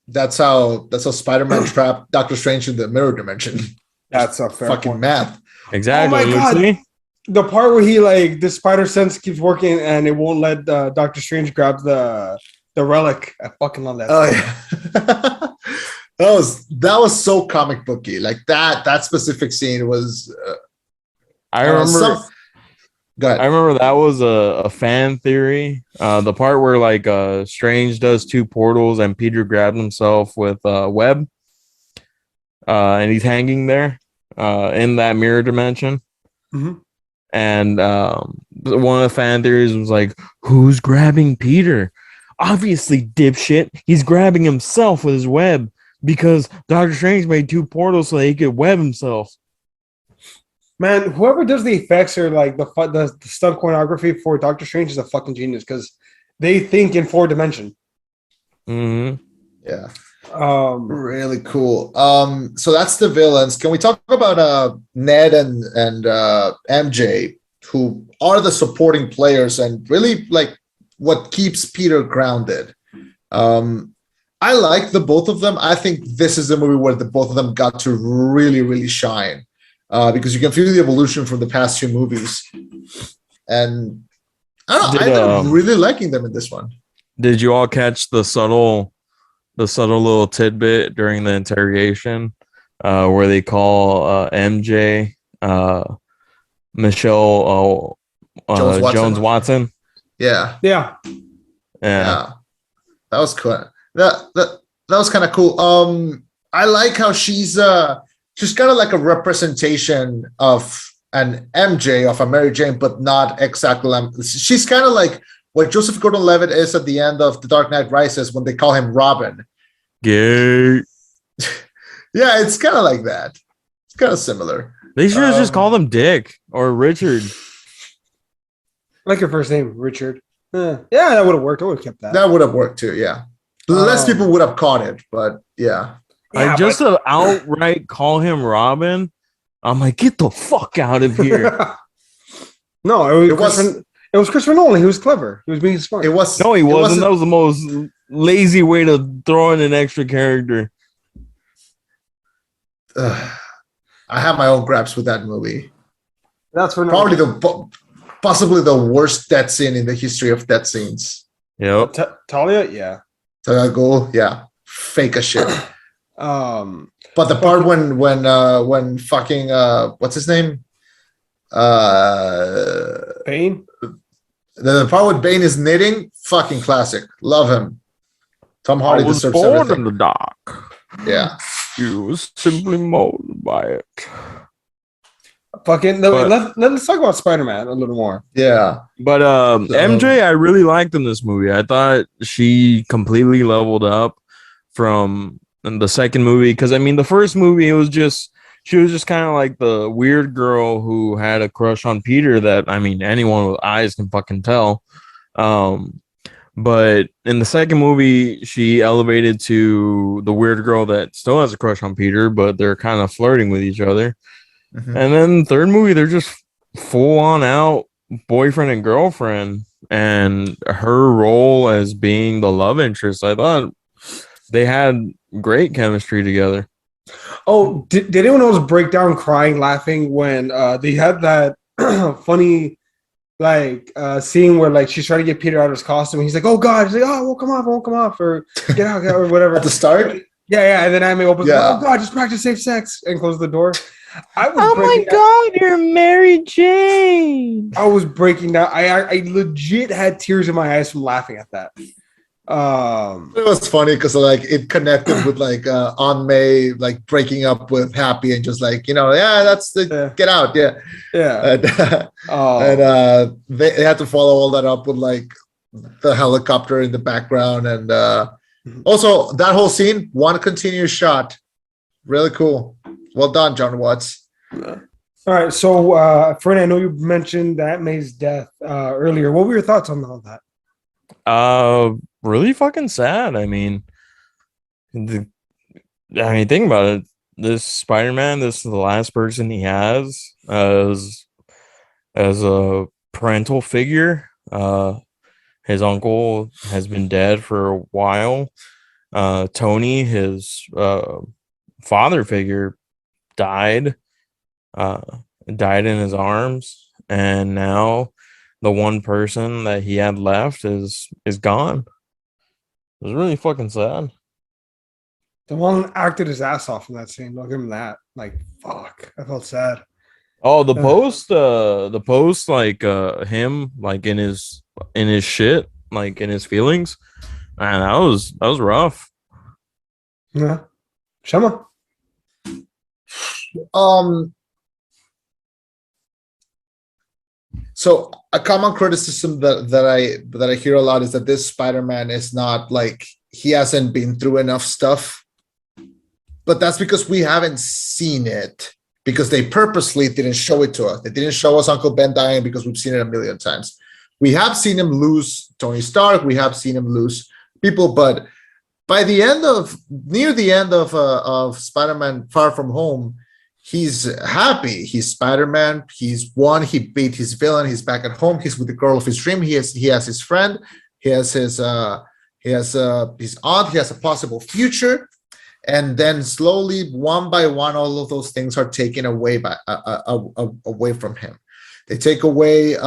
A: That's how Spider-Man trapped Doctor Strange in the mirror dimension.
B: That's a fair
A: fucking
B: point.
A: math.
C: Exactly.
B: Oh my God. The part where he like the spider sense keeps working and it won't let Doctor Strange grab the relic. I fucking love that.
A: Oh yeah. that was so comic booky. Like that specific scene was.
C: I remember.
A: Go ahead.
C: I remember that was a fan theory. The part where like Strange does two portals and Peter grabs himself with web, and he's hanging there in that mirror dimension.
B: Mm-hmm.
C: And one of the fan theories was like, "Who's grabbing Peter? Obviously, dipshit. He's grabbing himself with his web." Because Doctor Strange made two portals so that he could web himself.
B: Man, whoever does the effects or like the stunt choreography for Doctor Strange is a fucking genius because they think in 4-dimension.
C: Mm-hmm.
A: Yeah. Really cool. So that's the villains. Can we talk about Ned and MJ, who are the supporting players and really like what keeps Peter grounded? I like the both of them. I think this is the movie where the both of them got to really, really shine because you can feel the evolution from the past two movies. And I don't know, I ended up really liking them in this one.
C: Did you all catch the subtle little tidbit during the interrogation where they call MJ Michelle Jones Watson?
A: Yeah.
B: Yeah.
A: That was cool. That was kind of cool. I like how she's kind of like a representation of an MJ, of a Mary Jane, but not exactly. She's kind of like what Joseph Gordon-Levitt is at the end of The Dark Knight Rises when they call him Robin.
C: Gay.
A: Yeah, it's kind of like that. It's kind of similar.
C: They should have just called him Dick or Richard.
B: Like your first name, Richard. Yeah, that would have worked. I would have kept that.
A: That would have worked too, yeah. Less people would have caught it, but yeah.
C: Just to outright call him Robin, I'm like, get the fuck out of here.
B: No, it was Christopher Nolan. He was clever. He was being smart.
C: No, he wasn't. That was the most lazy way to throw in an extra character.
A: I have my own gripes with that movie.
B: That's for
A: probably possibly the worst death scene in the history of death scenes.
C: Yep.
B: Talia, yeah.
A: Talia Ghul, yeah, fake as shit.
B: But
A: the part when fucking what's his name?
B: Bane.
A: The part with Bane is knitting, fucking classic. Love him. Tom Hardy deserves everything.
C: In the dark.
A: Yeah.
C: You was simply molded by it.
B: Let's talk about Spider-Man a little more.
A: Yeah.
C: But MJ, I really liked in this movie. I thought she completely leveled up from the second movie. Because I mean, the first movie, she was just kind of like the weird girl who had a crush on Peter that, I mean, anyone with eyes can fucking tell. But in the second movie, she elevated to the weird girl that still has a crush on Peter, but they're kind of flirting with each other. Mm-hmm. And then third movie, they're just full on out boyfriend and girlfriend, and her role as being the love interest. I thought they had great chemistry together.
B: Oh, did anyone else break down crying, laughing when they had that funny scene where like she's trying to get Peter out of his costume? And he's like, "Oh God!" He's like, "Oh, it won't come off, or get out, or whatever."
A: At the start,
B: yeah. And then Amy opens, "Oh God, just practice safe sex," and closes the door. Oh my God, you're Mary Jane. I was breaking down. I legit had tears in my eyes from laughing at that.
A: It was funny because like it connected with like Aunt May like breaking up with Happy and just like, that's the get out, yeah. And they had to follow all that up with like the helicopter in the background, and also that whole scene, one continuous shot, really cool. Well done, John Watts.
B: All right, so Ferny, I know you mentioned that May's death earlier. What were your thoughts on all that?
C: Really fucking sad. I mean, think about it. This Spider-Man, this is the last person he has as a parental figure. His uncle has been dead for a while. Tony, his father figure, died in his arms, and now the one person that he had left is gone. It was really fucking sad.
B: The one acted his ass off in that scene. Don't give him that. Like, fuck. I felt sad.
C: Oh, the post, like him, like in his shit, like in his feelings. Man, that was rough.
B: Yeah. Chema.
A: So a common criticism that I hear a lot is that this Spider-Man is not like, he hasn't been through enough stuff, but that's because we haven't seen it, because they purposely didn't show it to us. They didn't show us Uncle Ben dying because we've seen it a million times. We have seen him lose Tony Stark. We have seen him lose people, but by near the end of Spider-Man Far From Home, he's happy. He's Spider-Man. He's won. He beat his villain. He's back at home. He's with the girl of his dream. He has his friend. He has his aunt. He has a possible future. And then slowly, one by one, all of those things are taken away away from him. They take away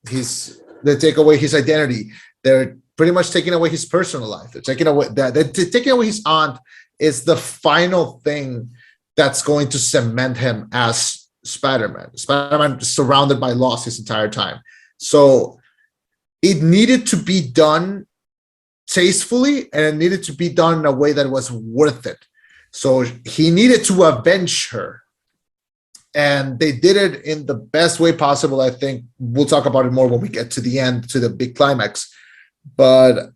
A: his identity. They're pretty much taking away his personal life. They're taking away his aunt. Is the final thing that's going to cement him as Spider-Man. Spider-Man surrounded by loss his entire time. So it needed to be done tastefully, and it needed to be done in a way that was worth it. So he needed to avenge her. And they did it in the best way possible. I think we'll talk about it more when we get to the end, to the big climax. But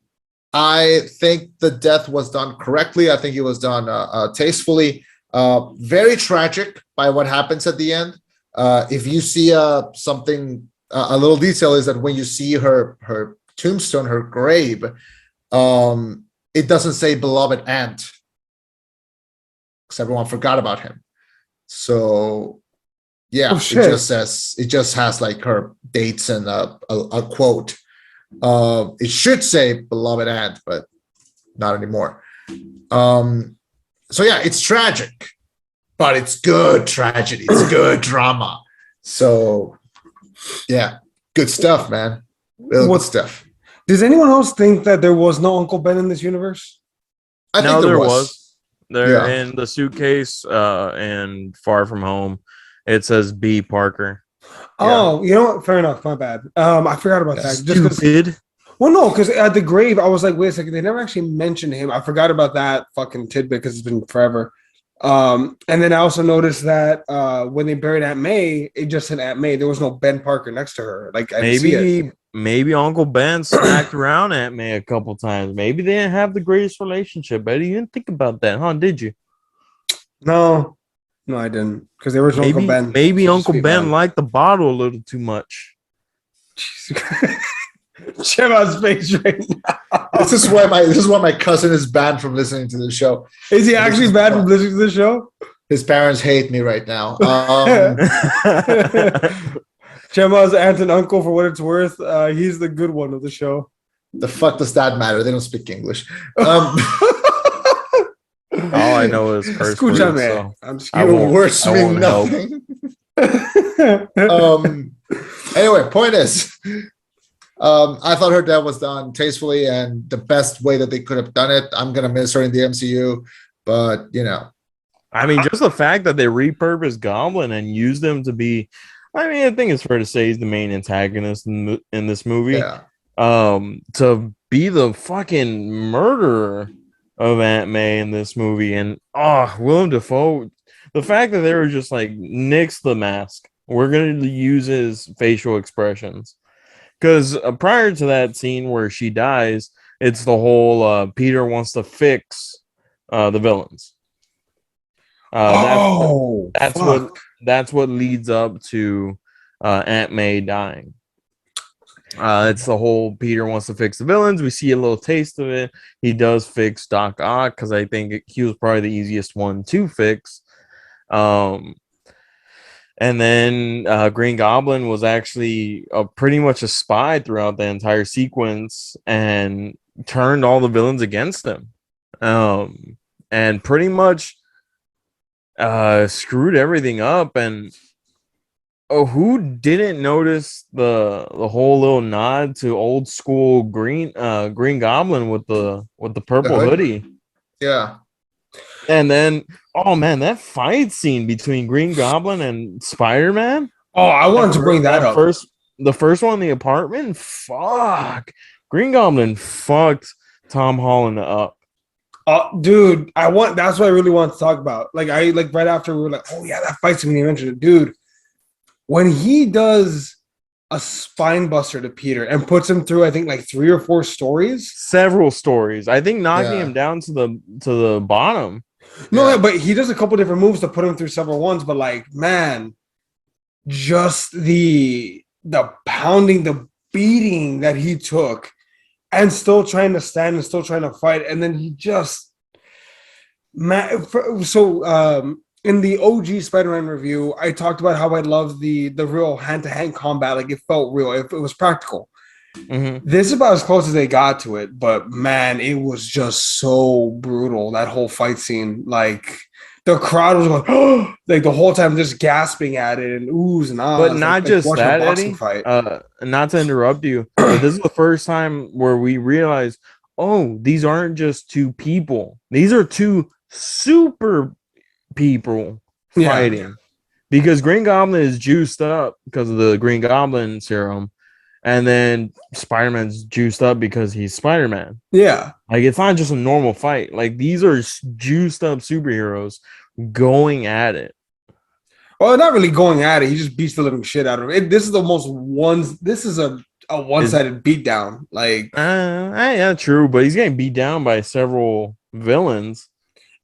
A: I think the death was done correctly. I think it was done tastefully. Very tragic by what happens at the end. If you see something, a little detail is that when you see her tombstone, her grave, it doesn't say beloved aunt, because everyone forgot about him. So yeah, it just has like her dates and a quote. It should say beloved aunt, but not anymore. So yeah, it's tragic. but it's good tragedy. It's good drama. So, yeah, good stuff, man. Real good stuff.
B: Does anyone else think that there was no Uncle Ben in this universe?
A: I think there was.
C: There in the suitcase and Far From Home, it says B. Parker.
B: Oh, you know what? Fair enough. My bad. I forgot about that.
C: Stupid.
B: Well, no, because at the grave, I was like, wait a second. They never actually mentioned him. I forgot about that fucking tidbit because it's been forever. And then I also noticed that when they buried Aunt May, it just said Aunt May. There was no Ben Parker next to her. Like
C: maybe Uncle Ben smacked around Aunt May a couple times. Maybe they didn't have the greatest relationship. But you didn't think about that, huh? Did you?
B: No, I didn't. Because the original Uncle Ben.
C: Maybe Uncle Ben liked the bottle a little too much.
B: Chema's face right now.
A: This is why my cousin is banned from listening to the show.
B: Is he actually banned from listening to the show?
A: His parents hate me right now.
B: Chema's aunt and uncle, for what it's worth, he's the good one of the show.
A: The fuck does that matter? They don't speak English.
C: All I know is curse words. So
A: your words mean nothing. Anyway, point is, I thought her death was done tastefully and the best way that they could have done it. I'm gonna miss her in the MCU, but
C: I mean, just the fact that they repurposed Goblin and used him to be, I mean, I think it's fair to say he's the main antagonist in this movie.
A: Yeah.
C: To be the fucking murderer of Aunt May in this movie, and Willem Dafoe, the fact that they were just like, nix the mask. We're gonna use his facial expressions. Because prior to that scene where she dies, it's the whole Peter wants to fix the villains. That's what leads up to Aunt May dying. It's the whole Peter wants to fix the villains. We see a little taste of it. He does fix Doc Ock because I think he was probably the easiest one to fix. And then Green Goblin was actually pretty much a spy throughout the entire sequence and turned all the villains against him. And pretty much screwed everything up. And who didn't notice the whole little nod to old school Green Goblin with the purple hoodie?
A: Yeah.
C: And then, oh man, that fight scene between Green Goblin and Spider-Man.
B: Oh, I wanted to bring that up.
C: The first one in the apartment. Fuck, Green Goblin fucked Tom Holland up.
B: Dude, that's what I really want to talk about. Like right after we were like, oh yeah, that fight scene when you mentioned it, dude. When he does a spine buster to Peter and puts him through, I think like 3 or 4 stories.
C: Several stories. I think knocking him down to the bottom.
B: No, but he does a couple different moves to put him through several ones. But like, man, just the pounding, the beating that he took, and still trying to stand and still trying to fight, and then he just in the OG Spider-Man review, I talked about how I love the real hand-to-hand combat. Like, it felt real. It was practical. Mm-hmm. This is about as close as they got to it, but man, it was just so brutal, that whole fight scene. Like, the crowd was going, oh, like the whole time just gasping at it and oohs and ahs.
C: But not just that, Eddie. Fight. Not to interrupt you, but this is the first time where we realized, oh, these aren't just 2 people. These are 2 super people fighting. Because Green Goblin is juiced up because of the Green Goblin serum. And then Spider-Man's juiced up because he's Spider-Man. Yeah. Like, it's not just a normal fight. Like, these are juiced up superheroes going at it.
B: Well, not really going at it. He just beats the living shit out of it. This is the most this is a one-sided beatdown. Like,
C: yeah, true. But he's getting beat down by several villains.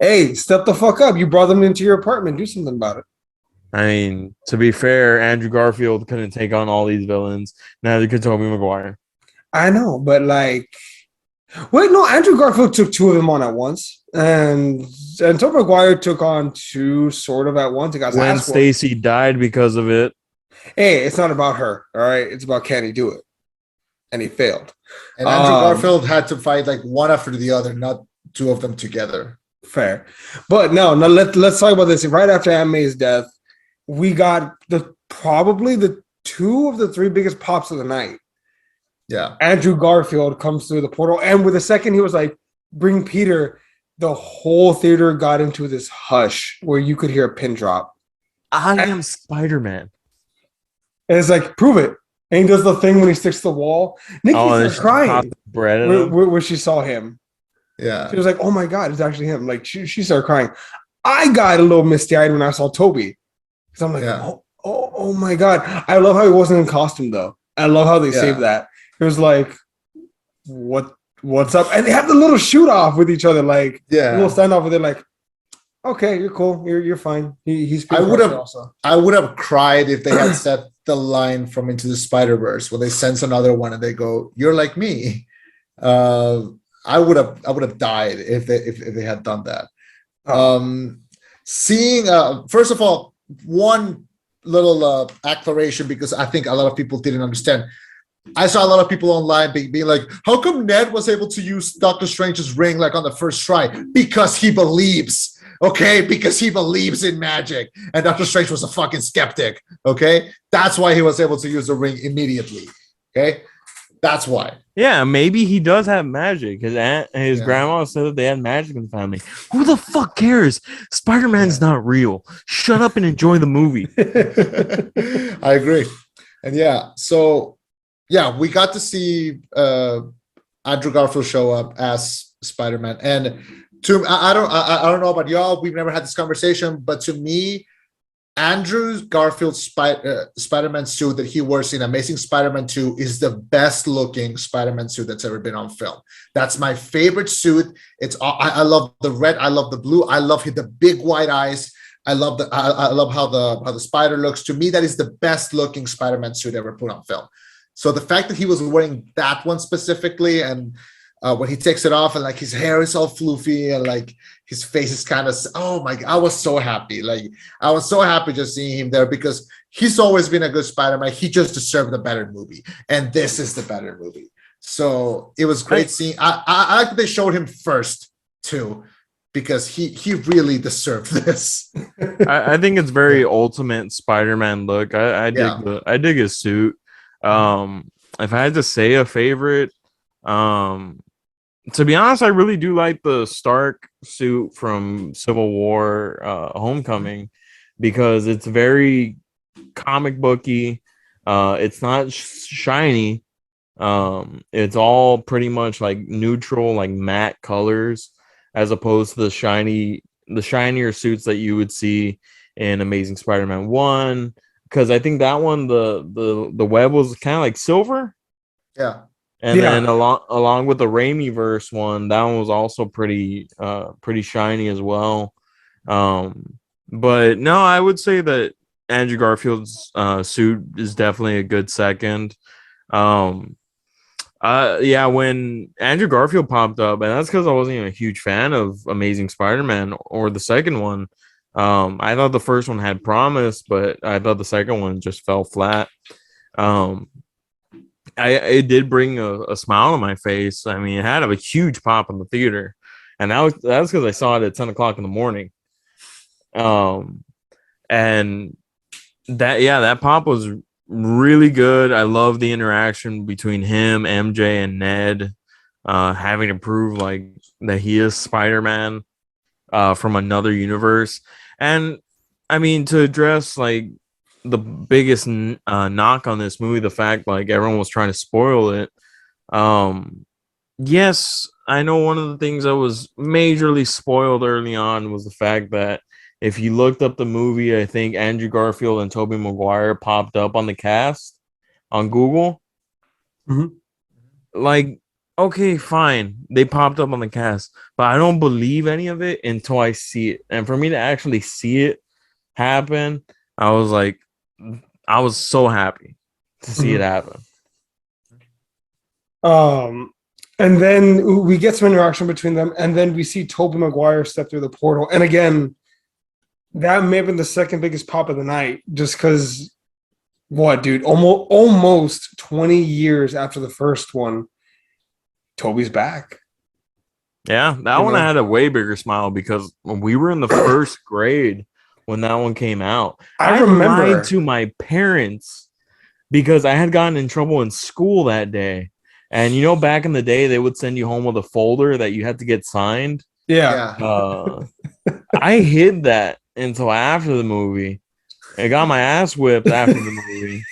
B: Hey, step the fuck up. You brought them into your apartment. Do something about it.
C: I mean, to be fair, Andrew Garfield couldn't take on all these villains. Neither could Tobey Maguire.
B: I know, but like, wait, no, Andrew Garfield took 2 of them on at once, and Tobey Maguire took on 2 sort of at once.
C: When Stacy died because of it.
B: Hey, it's not about her, all right? It's about can he do it, and he failed.
A: And Andrew Garfield had to fight like one after the other, not 2 of them together.
B: Fair. But no, let's talk about this. Right after Aunt May's death, we got probably the two of the three biggest pops of the night.
A: Yeah.
B: Andrew Garfield comes through the portal, and with a second, he was like, bring Peter. The whole theater got into this hush where you could hear a pin drop.
C: I am Spider-Man.
B: And it's like, prove it. And he does the thing when he sticks to the wall. Nikki started crying where she saw him.
A: Yeah.
B: She was like, oh my God, it's actually him. Like, she started crying. I got a little misty-eyed when I saw Toby. Because I'm like, oh my God. I love how he wasn't in costume, though. I love how they saved that. It was like, what's up? And they have the little shoot off with each other, like a little standoff where they're like, okay, you're cool, you're fine. He's
A: I would have cried if they had said the line from Into the Spider-Verse when they sense another one and they go, "You're like me." I would have died if they had done that. Seeing first of all, one little acceleration, because I think a lot of people didn't understand. I saw a lot of people online being like, how come Ned was able to use Doctor Strange's ring like on the first try? Because he believes, okay? Because he believes in magic. And Doctor Strange was a fucking skeptic, okay? That's why he was able to use the ring immediately, okay? That's why.
C: Yeah, maybe he does have magic. His grandma said that they had magic in the family. Who the fuck cares? Spider-Man's not real. Shut up and enjoy the movie.
A: I agree. And so... yeah, we got to see Andrew Garfield show up as Spider-Man, and I don't know about y'all. We've never had this conversation, but to me, Andrew Garfield's Spider-Man suit that he wears in Amazing Spider-Man 2 is the best looking Spider-Man suit that's ever been on film. That's my favorite suit. I love the red. I love the blue. I love the big white eyes. I love how the spider looks. To me, that is the best looking Spider-Man suit ever put on film. So the fact that he was wearing that one specifically, and when he takes it off and like his hair is all floofy and like his face is kind of, oh my God, I was so happy. Like I was so happy just seeing him there because he's always been a good Spider-Man. He just deserved a better movie. And this is the better movie. So it was great seeing. I like that they showed him first too, because he really deserved this.
C: I think it's very ultimate Spider-Man look. I dig his suit. If I had to say a favorite, to be honest, I really do like the Stark suit from Civil War Homecoming, because it's very comic booky. It's not shiny. It's all pretty much like neutral, like matte colors, as opposed to the shinier suits that you would see in Amazing Spider-Man 1. Because I think that one, the web was kind of like silver.
A: Yeah.
C: And then along with the Raimi verse one, that one was also pretty shiny as well. But no, I would say that Andrew Garfield's suit is definitely a good second. When Andrew Garfield popped up, and that's because I wasn't even a huge fan of Amazing Spider-Man or the second one. I thought the first one had promise, but I thought the second one just fell flat. It did bring a smile on my face. I mean, it had a huge pop in the theater, and that was because I saw it at 10 o'clock in the morning. And that pop was really good. I love the interaction between him, MJ, and Ned, having to prove like that he is Spider-Man from another universe. And I mean, to address like the biggest knock on this movie, the fact like everyone was trying to spoil it. Yes, I know one of the things that was majorly spoiled early on was the fact that if you looked up the movie, I think Andrew Garfield and Tobey Maguire popped up on the cast on Google.
B: Mm-hmm.
C: Like, okay, fine. They popped up on the cast, but I don't believe any of it until I see it. And for me to actually see it happen, I was so happy to see it happen.
B: And then we get some interaction between them, and then we see Tobey Maguire step through the portal. And again, that may have been the second biggest pop of the night, just because, almost 20 years after the first one, Toby's back.
C: Yeah, that one I had a way bigger smile because when we were in the first grade when that one came out,
B: I
C: had
B: remember
C: lied to my parents because I had gotten in trouble in school that day. And you know, back in the day, they would send you home with a folder that you had to get signed.
B: Yeah.
C: I hid that until after the movie. I got my ass whipped after the movie,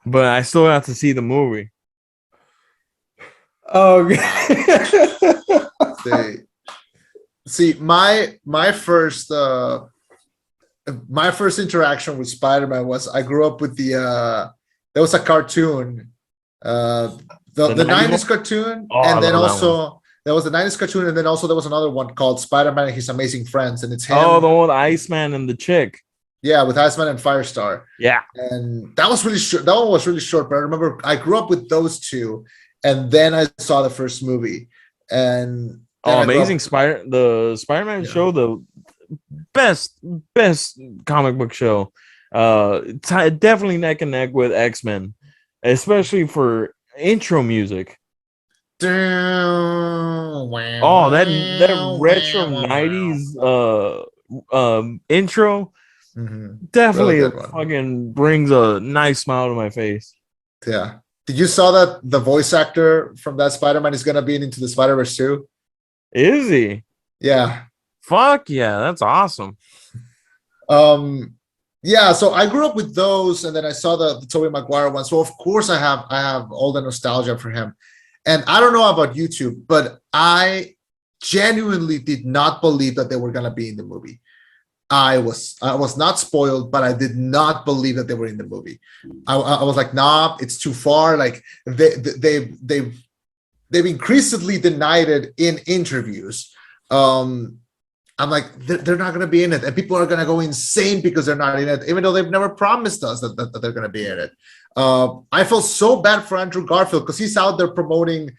C: but I still got to see the movie.
B: Oh,
A: see, my first interaction with Spider-Man was I grew up with there was a cartoon, the 90s cartoon, and then also there was the 90s cartoon, and then also there was another one called Spider-Man and His Amazing Friends, and it's him.
C: Oh, the one with Iceman and the chick.
A: Yeah, with Iceman and Firestar.
C: Yeah,
A: and that was really short. That one was really short, but I remember I grew up with those two, and then I saw the first movie. And
C: Amazing Spider-Man show, the best comic book show. Definitely neck and neck with X-Men, especially for intro music. Oh, that retro 90s intro definitely really fucking brings a nice smile to my face.
A: Yeah. Did you saw that the voice actor from that Spider-Man is gonna be in Into the Spider-Verse too?
C: Is he?
A: Yeah.
C: Fuck yeah, that's awesome.
A: Yeah, so I grew up with those, and then I saw the Tobey Maguire one. So of course I have all the nostalgia for him. And I don't know about YouTube, but I genuinely did not believe that they were gonna be in the movie. I was not spoiled, but I did not believe that they were in the movie. I was like, nah, it's too far. Like they've increasingly denied it in interviews. I'm like, they're not going to be in it, and people are going to go insane because they're not in it, even though they've never promised us that they're going to be in it. I felt so bad for Andrew Garfield because he's out there promoting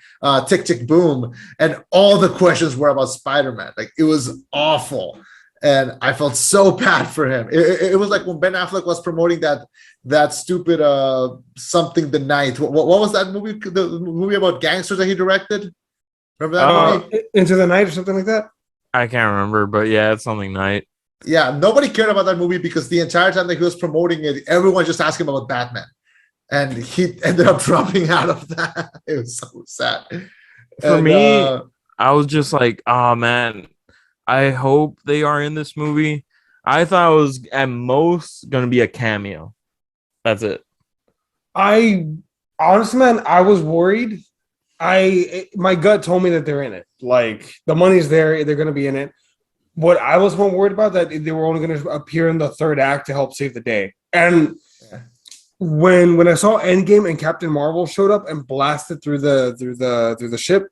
A: Tick Tick Boom, and all the questions were about Spider-Man. Like, it was awful. And I felt so bad for him. It was like when Ben Affleck was promoting that stupid Something the Night. What was that movie? The movie about gangsters that he directed? Remember that movie?
B: Into the Night or something like that?
C: I can't remember, but yeah, it's Something Night.
A: Yeah, nobody cared about that movie because the entire time that he was promoting it, everyone just asked him about Batman. And he ended up dropping out of that. It was so sad.
C: For me, I was just like, oh man, I hope they are in this movie. I thought it was at most going to be a cameo. That's it.
B: Honestly, man, I was worried. My gut told me that they're in it. Like, the money's there, they're going to be in it. What I was more worried about, that they were only going to appear in the third act to help save the day. And when I saw Endgame and Captain Marvel showed up and blasted through the ship,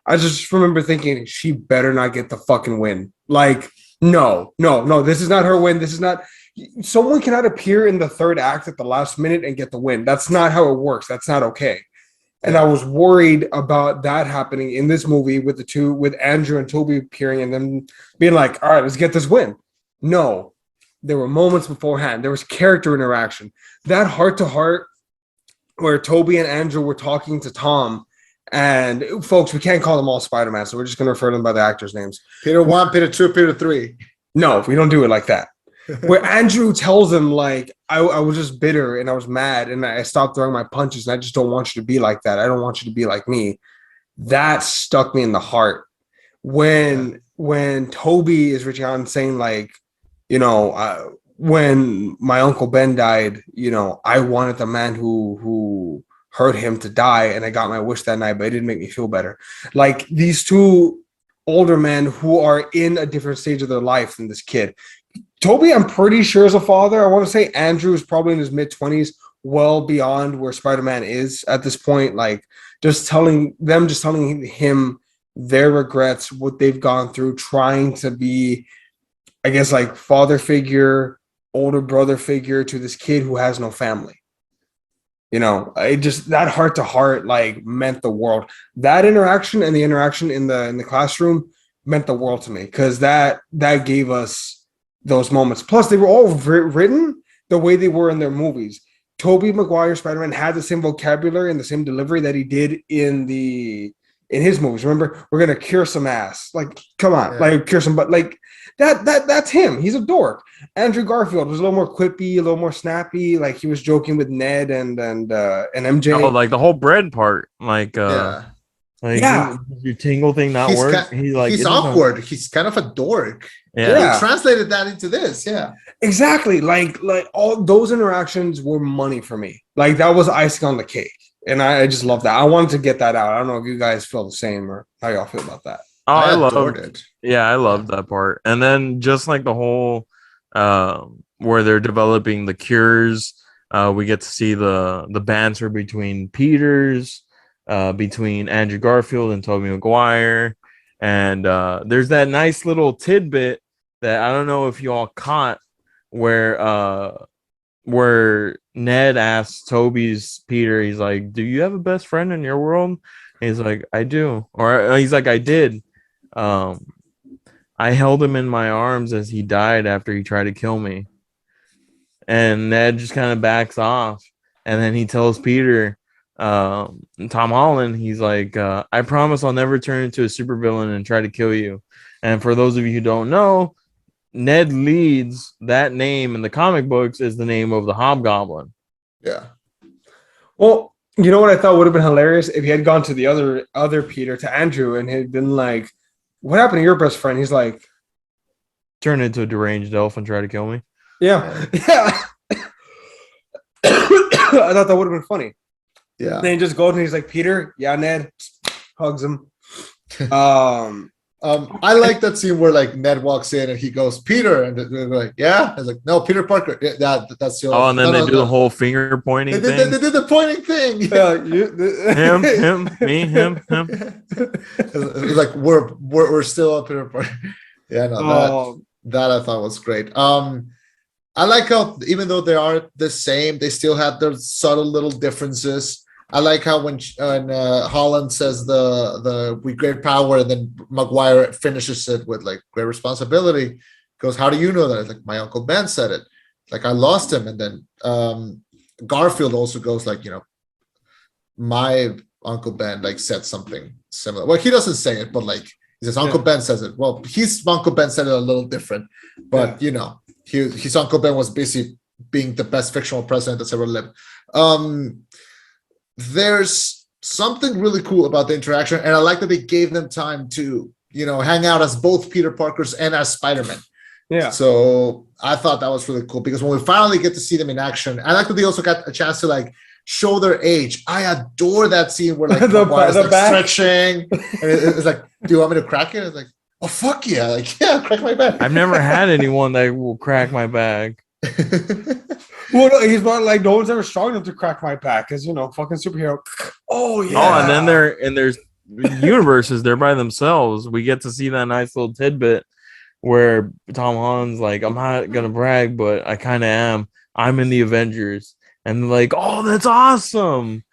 B: I just remember thinking, she better not get the fucking win. Like, no, this is not her win. This is not. Someone cannot appear in the third act at the last minute and get the win. That's not how it works. That's not okay. And I was worried about that happening in this movie with Andrew and Tobey appearing and them being like, all right, let's get this win. No, there were moments beforehand. There was character interaction. That heart-to-heart where Tobey and Andrew were talking to Tom. And folks, we can't call them all Spider-Man, so we're just going to refer to them by the actors' names.
A: Peter 1, Peter 2, Peter 3.
B: No, we don't do it like that. Where Andrew tells him, like, I was just bitter and I was mad and I stopped throwing my punches and I just don't want you to be like that. I don't want you to be like me. That stuck me in the heart. When Tobey is reaching out and saying, like, you know, when my Uncle Ben died, you know, I wanted the man who hurt him to die, and I got my wish that night, but it didn't make me feel better. Like, these two older men who are in a different stage of their life than this kid. Tobey, I'm pretty sure, is a father. I want to say Andrew is probably in his mid-20s, well beyond where Spider-Man is at this point. Like, just telling him their regrets, what they've gone through, trying to be, I guess, like, father figure, older brother figure to this kid who has no family. You know, it just, that heart to heart, like, meant the world. That interaction and the interaction in the classroom meant the world to me, because that gave us those moments. Plus, they were all written the way they were in their movies. Tobey Maguire Spider-Man had the same vocabulary and the same delivery that he did in the in his movies. Remember, we're gonna cure some ass. Like, come on,
A: Yeah.
B: like cure some, but like that's him. He's a dork. Andrew Garfield was a little more quippy, a little more snappy. Like he was joking with Ned and MJ.
C: Oh, like the whole bread part, like
A: Yeah.
C: like
B: Yeah.
C: does your tingle thing not work?
A: He's awkward. He's kind of a dork.
C: Yeah.
A: He translated that into this. Yeah.
B: Exactly. Like all those interactions were money for me. Like that was icing on the cake. And I just love that. I wanted to get that out. I don't know if you guys feel the same or how y'all feel about that.
C: Oh,
A: I
C: I
A: adored
C: loved
A: it.
C: Yeah, I loved that part. And then just like the whole where they're developing the cures, we get to see the banter between Peters, between Andrew Garfield and Tobey Maguire. And there's that nice little tidbit that I don't know if you all caught where Ned asks Toby's Peter, he's like, "Do you have a best friend in your world?" And he's like, "I do." Or he's like, "I did. I held him in my arms as he died after he tried to kill me." And Ned just kind of backs off. And then he tells Peter, Tom Holland, he's like, "I promise I'll never turn into a supervillain and try to kill you." And for those of you who don't know, Ned Leeds, that name in the comic books is the name of the Hobgoblin.
A: Yeah.
B: Well, you know what I thought would have been hilarious if he had gone to the other Peter, to Andrew, and had been like, "What happened to your best friend?" He's like,
C: Turn into a deranged elf and try to kill me.
B: "Yeah." I thought that would have been funny.
A: Yeah.
B: Then he just goes and he's like, "Peter, yeah, Ned," hugs him.
A: I like that scene where like Ned walks in and he goes, "Peter," and they're like, "Yeah." I was like, "No, Peter Parker." Yeah, that's the
C: and then they do the whole finger pointing thing.
A: They did the pointing thing.
C: Him, me, him.
A: It's like we're still up Peter Parker. Yeah, no, that I thought was great. I like how even though they are the same, they still have their subtle little differences. I like how when Holland says the "we great power" and then Maguire finishes it with like "great responsibility." Goes, "How do you know that?" It's like, "My Uncle Ben said it." Like, I lost him. And then Garfield also goes like, "My Uncle Ben like said something similar." Well, he doesn't say it, but like he says, "Uncle Ben says it." Well, his Uncle Ben said it a little different, but his Uncle Ben was busy being the best fictional president that's ever lived. There's something really cool about the interaction, and I like that they gave them time to, hang out as both Peter Parkers and as Spider-Man.
B: Yeah.
A: So I thought that was really cool because when we finally get to see them in action, I like that they also got a chance to like show their age. I adore that scene where like the like stretching, and it's like, "Do you want me to crack it?" It's like, "Oh fuck yeah!" Like, "Yeah, crack my back."
C: I've never had anyone that will crack my back.
B: Well, no, he's not like, no one's ever strong enough to crack my back, because fucking superhero. Oh yeah.
C: Oh, and then there's universes, they're by themselves. We get to see that nice little tidbit where Tom Holland's like, "I'm not gonna brag, but I kind of am. I'm in the Avengers," and they're like, "Oh, that's awesome.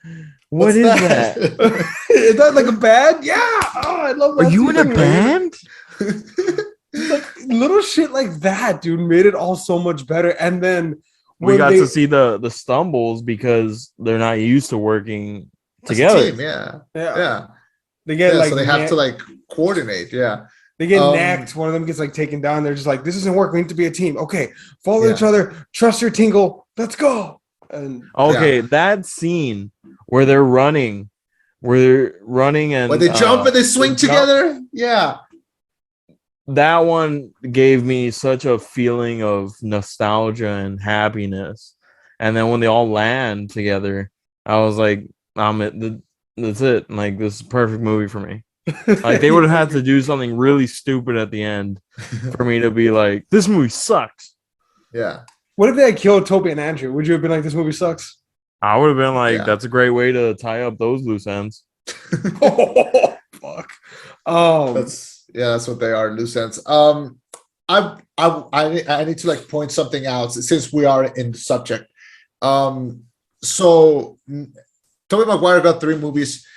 C: What's that?
B: Is that like a band? Yeah. Oh, I love that.
C: Are you in a band?"
B: Like little shit like that, dude, made it all so much better. And then
C: we got to see the stumbles because they're not used to working together.
A: Team, yeah.
B: They get
A: so they have to like coordinate. Yeah.
B: They get nacked. One of them gets like taken down. They're just like, "This isn't working. We need to be a team. Okay, follow each other. Trust your tingle. Let's go." And
C: that scene where they're running, and
A: when they jump and they swing together. Yeah.
C: That one gave me such a feeling of nostalgia and happiness. And then when they all land together, I was like, that's it. Like, this is a perfect movie for me. Like, they would have had to do something really stupid at the end for me to be like, "This movie sucks."
A: Yeah.
B: What if they had killed Toby and Andrew? Would you have been like, "This movie sucks"?
C: I would have been like, "That's a great way to tie up those loose ends."
B: Oh, fuck.
A: That's what they are, loose ends. I need to like point something out since we are in the subject. So Tobey Maguire got 3 movies.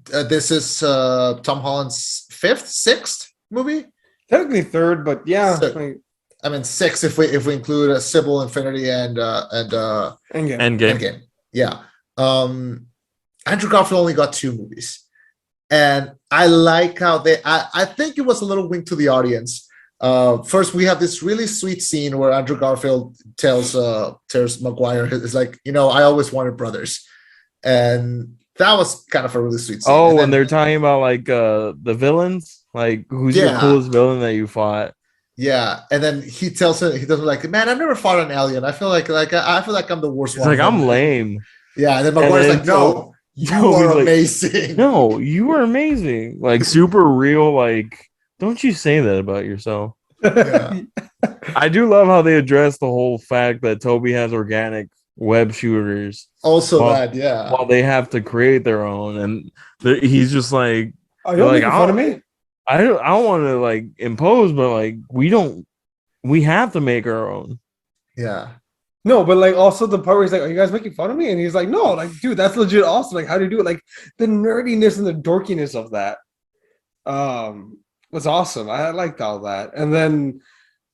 A: This is Tom Holland's 5th, 6th movie.
B: Technically 3rd, but yeah.
A: I mean 6 if we include Civil, Infinity, and
B: Endgame.
A: Yeah. Andrew Garfield only got 2 movies. And I like how I think it was a little wink to the audience. First, we have this really sweet scene where Andrew Garfield tells Maguire, it's like, I always wanted brothers. And that was kind of a really sweet scene.
C: Oh, and they're talking about like the villains, like who's the coolest villain that you fought.
A: Yeah, and then he tells him, he doesn't like, man, I've never fought an alien. I feel like I'm the worst
C: He's
A: one.
C: like, I'm lame.
A: Yeah, and then Maguire's like, no, you are amazing.
C: No, you are amazing. Like super real. Like, don't you say that about yourself.
A: Yeah.
C: I do love how they address the whole fact that Toby has organic web shooters.
A: Also,
C: while they have to create their own, and he's just like,
B: "Are you making fun of me?
C: I don't want to like impose, but like we have to make our own."
A: Yeah.
B: No, but like also the part where he's like, "Are you guys making fun of me?" And he's like, "No, like, dude, that's legit awesome. Like, how do you do it?" Like the nerdiness and the dorkiness of that was awesome. I liked all that. And then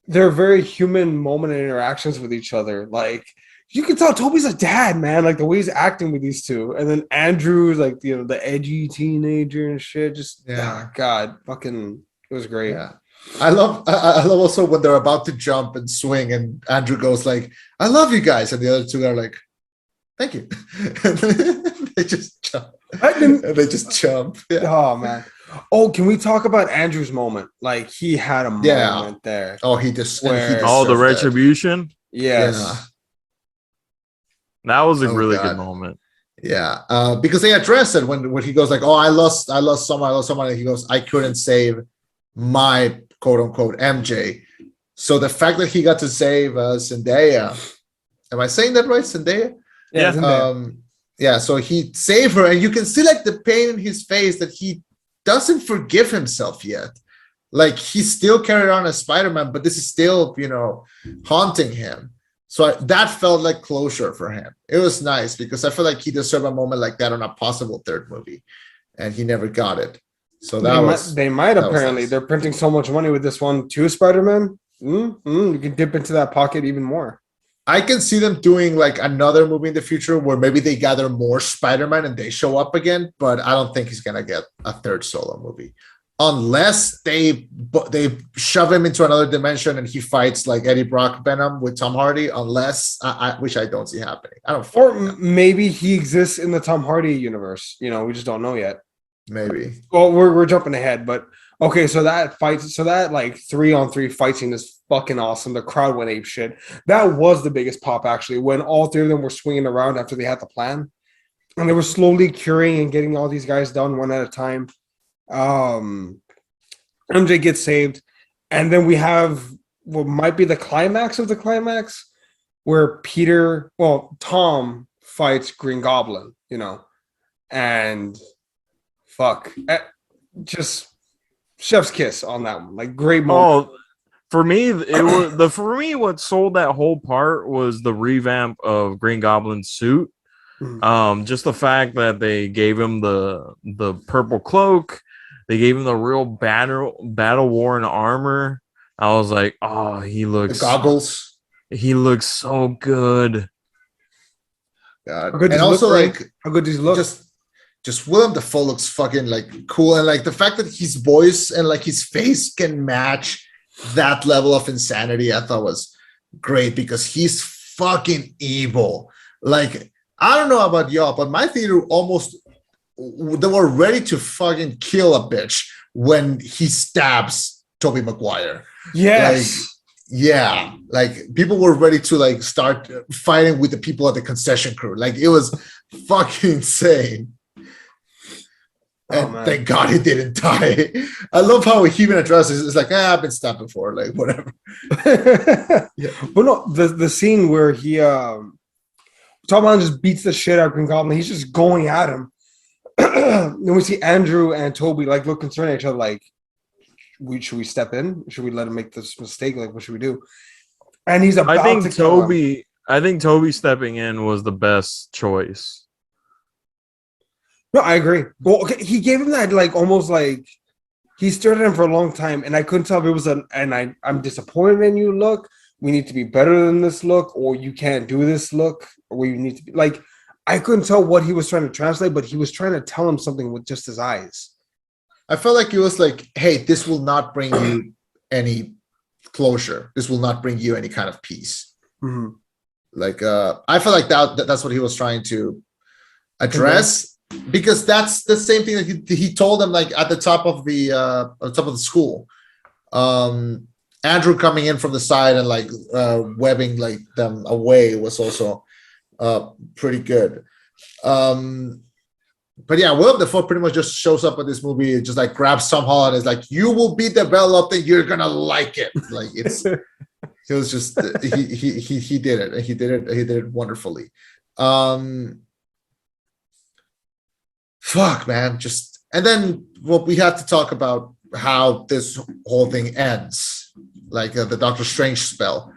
B: their very human moment and interactions with each other. Like you can tell Toby's a dad, man. Like the way he's acting with these two. And then Andrew's like, the edgy teenager and shit. Just God, fucking, it was great.
A: Yeah. I love also when they're about to jump and swing and Andrew goes like, I love you guys. And the other two are like, thank you. They just jump. They just jump. Yeah.
B: Oh man. Oh, can we talk about Andrew's moment? Like he had a moment there.
A: Oh, he just
C: the retribution.
B: Yes.
A: Yeah.
C: That was a really good moment.
A: Yeah. Because they addressed it when he goes like, oh, I lost someone. And he goes, I couldn't save my quote unquote MJ. So the fact that he got to save Zendaya, am I saying that right? Zendaya?
B: Yeah.
A: So he saved her, and you can see like the pain in his face that he doesn't forgive himself yet. Like he's still carried on as Spider-Man, but this is still, haunting him. So that felt like closure for him. It was nice because I feel like he deserved a moment like that on a possible third movie, and he never got it. So
B: they might apparently. Nice. They're printing so much money with this one too, Spider-Man. You can dip into that pocket even more.
A: I can see them doing like another movie in the future where maybe they gather more Spider-Man and they show up again, but I don't think he's gonna get a third solo movie unless they shove him into another dimension and he fights like Eddie Brock Venom with Tom Hardy. Unless which I don't see happening.
B: Or maybe he exists in the Tom Hardy universe. We just don't know yet.
A: Maybe.
B: Well, we're jumping ahead, but okay. So that like 3-on-3 fight scene is fucking awesome. The crowd went ape shit. That was the biggest pop actually when all three of them were swinging around after they had the plan, and they were slowly curing and getting all these guys done one at a time. MJ gets saved, and then we have what might be the climax of the climax, where Tom fights Green Goblin. And. Fuck. Just chef's kiss on that one. Like great moment.
C: Oh, for me, what sold that whole part was the revamp of Green Goblin's suit. Just the fact that they gave him the purple cloak, they gave him the real battle worn armor. I was like, oh, he looks
A: the goggles.
C: He looks so good.
A: God. And also
B: how good does he look?
A: Just Willem Dafoe looks fucking like cool, and like the fact that his voice and like his face can match that level of insanity, I thought was great because he's fucking evil. Like I don't know about y'all, but my theater they were ready to fucking kill a bitch when he stabs Tobey Maguire.
B: Yes.
A: Like people were ready to like start fighting with the people at the concession crew. Like it was fucking insane. And thank God he didn't die. I love how he even addresses it's like, I've been stabbed before, like whatever.
B: Yeah. But no, the scene where he Tom Holland just beats the shit out of Green Goblin, he's just going at him. Then we see Andrew and Toby like look concerned at each other, like, should we step in? Should we let him make this mistake? Like, what should we do? And he's about to kill him.
C: I think Toby stepping in was the best choice.
B: No, I agree. Well, okay, he gave him that like almost like he stared at him for a long time, and I couldn't tell if it was I'm disappointed in you look. We need to be better than this look, or you can't do this look, or you need to be like. I couldn't tell what he was trying to translate, but he was trying to tell him something with just his eyes.
A: I felt like it was like, hey, this will not bring you any closure. This will not bring you any kind of peace.
B: Mhm.
A: Like, I feel like that's what he was trying to address, because that's the same thing that he told them, like at the top of the school. Andrew coming in from the side and like webbing like them away was also pretty good. But yeah, Willem Dafoe pretty much just shows up in this movie. It just like grabs Tom Holland and is like, "You will be developed and you're gonna like it." Like it's, he was just he did it. He did it wonderfully. Fuck, man, just and then we have to talk about how this whole thing ends, like the Doctor Strange spell.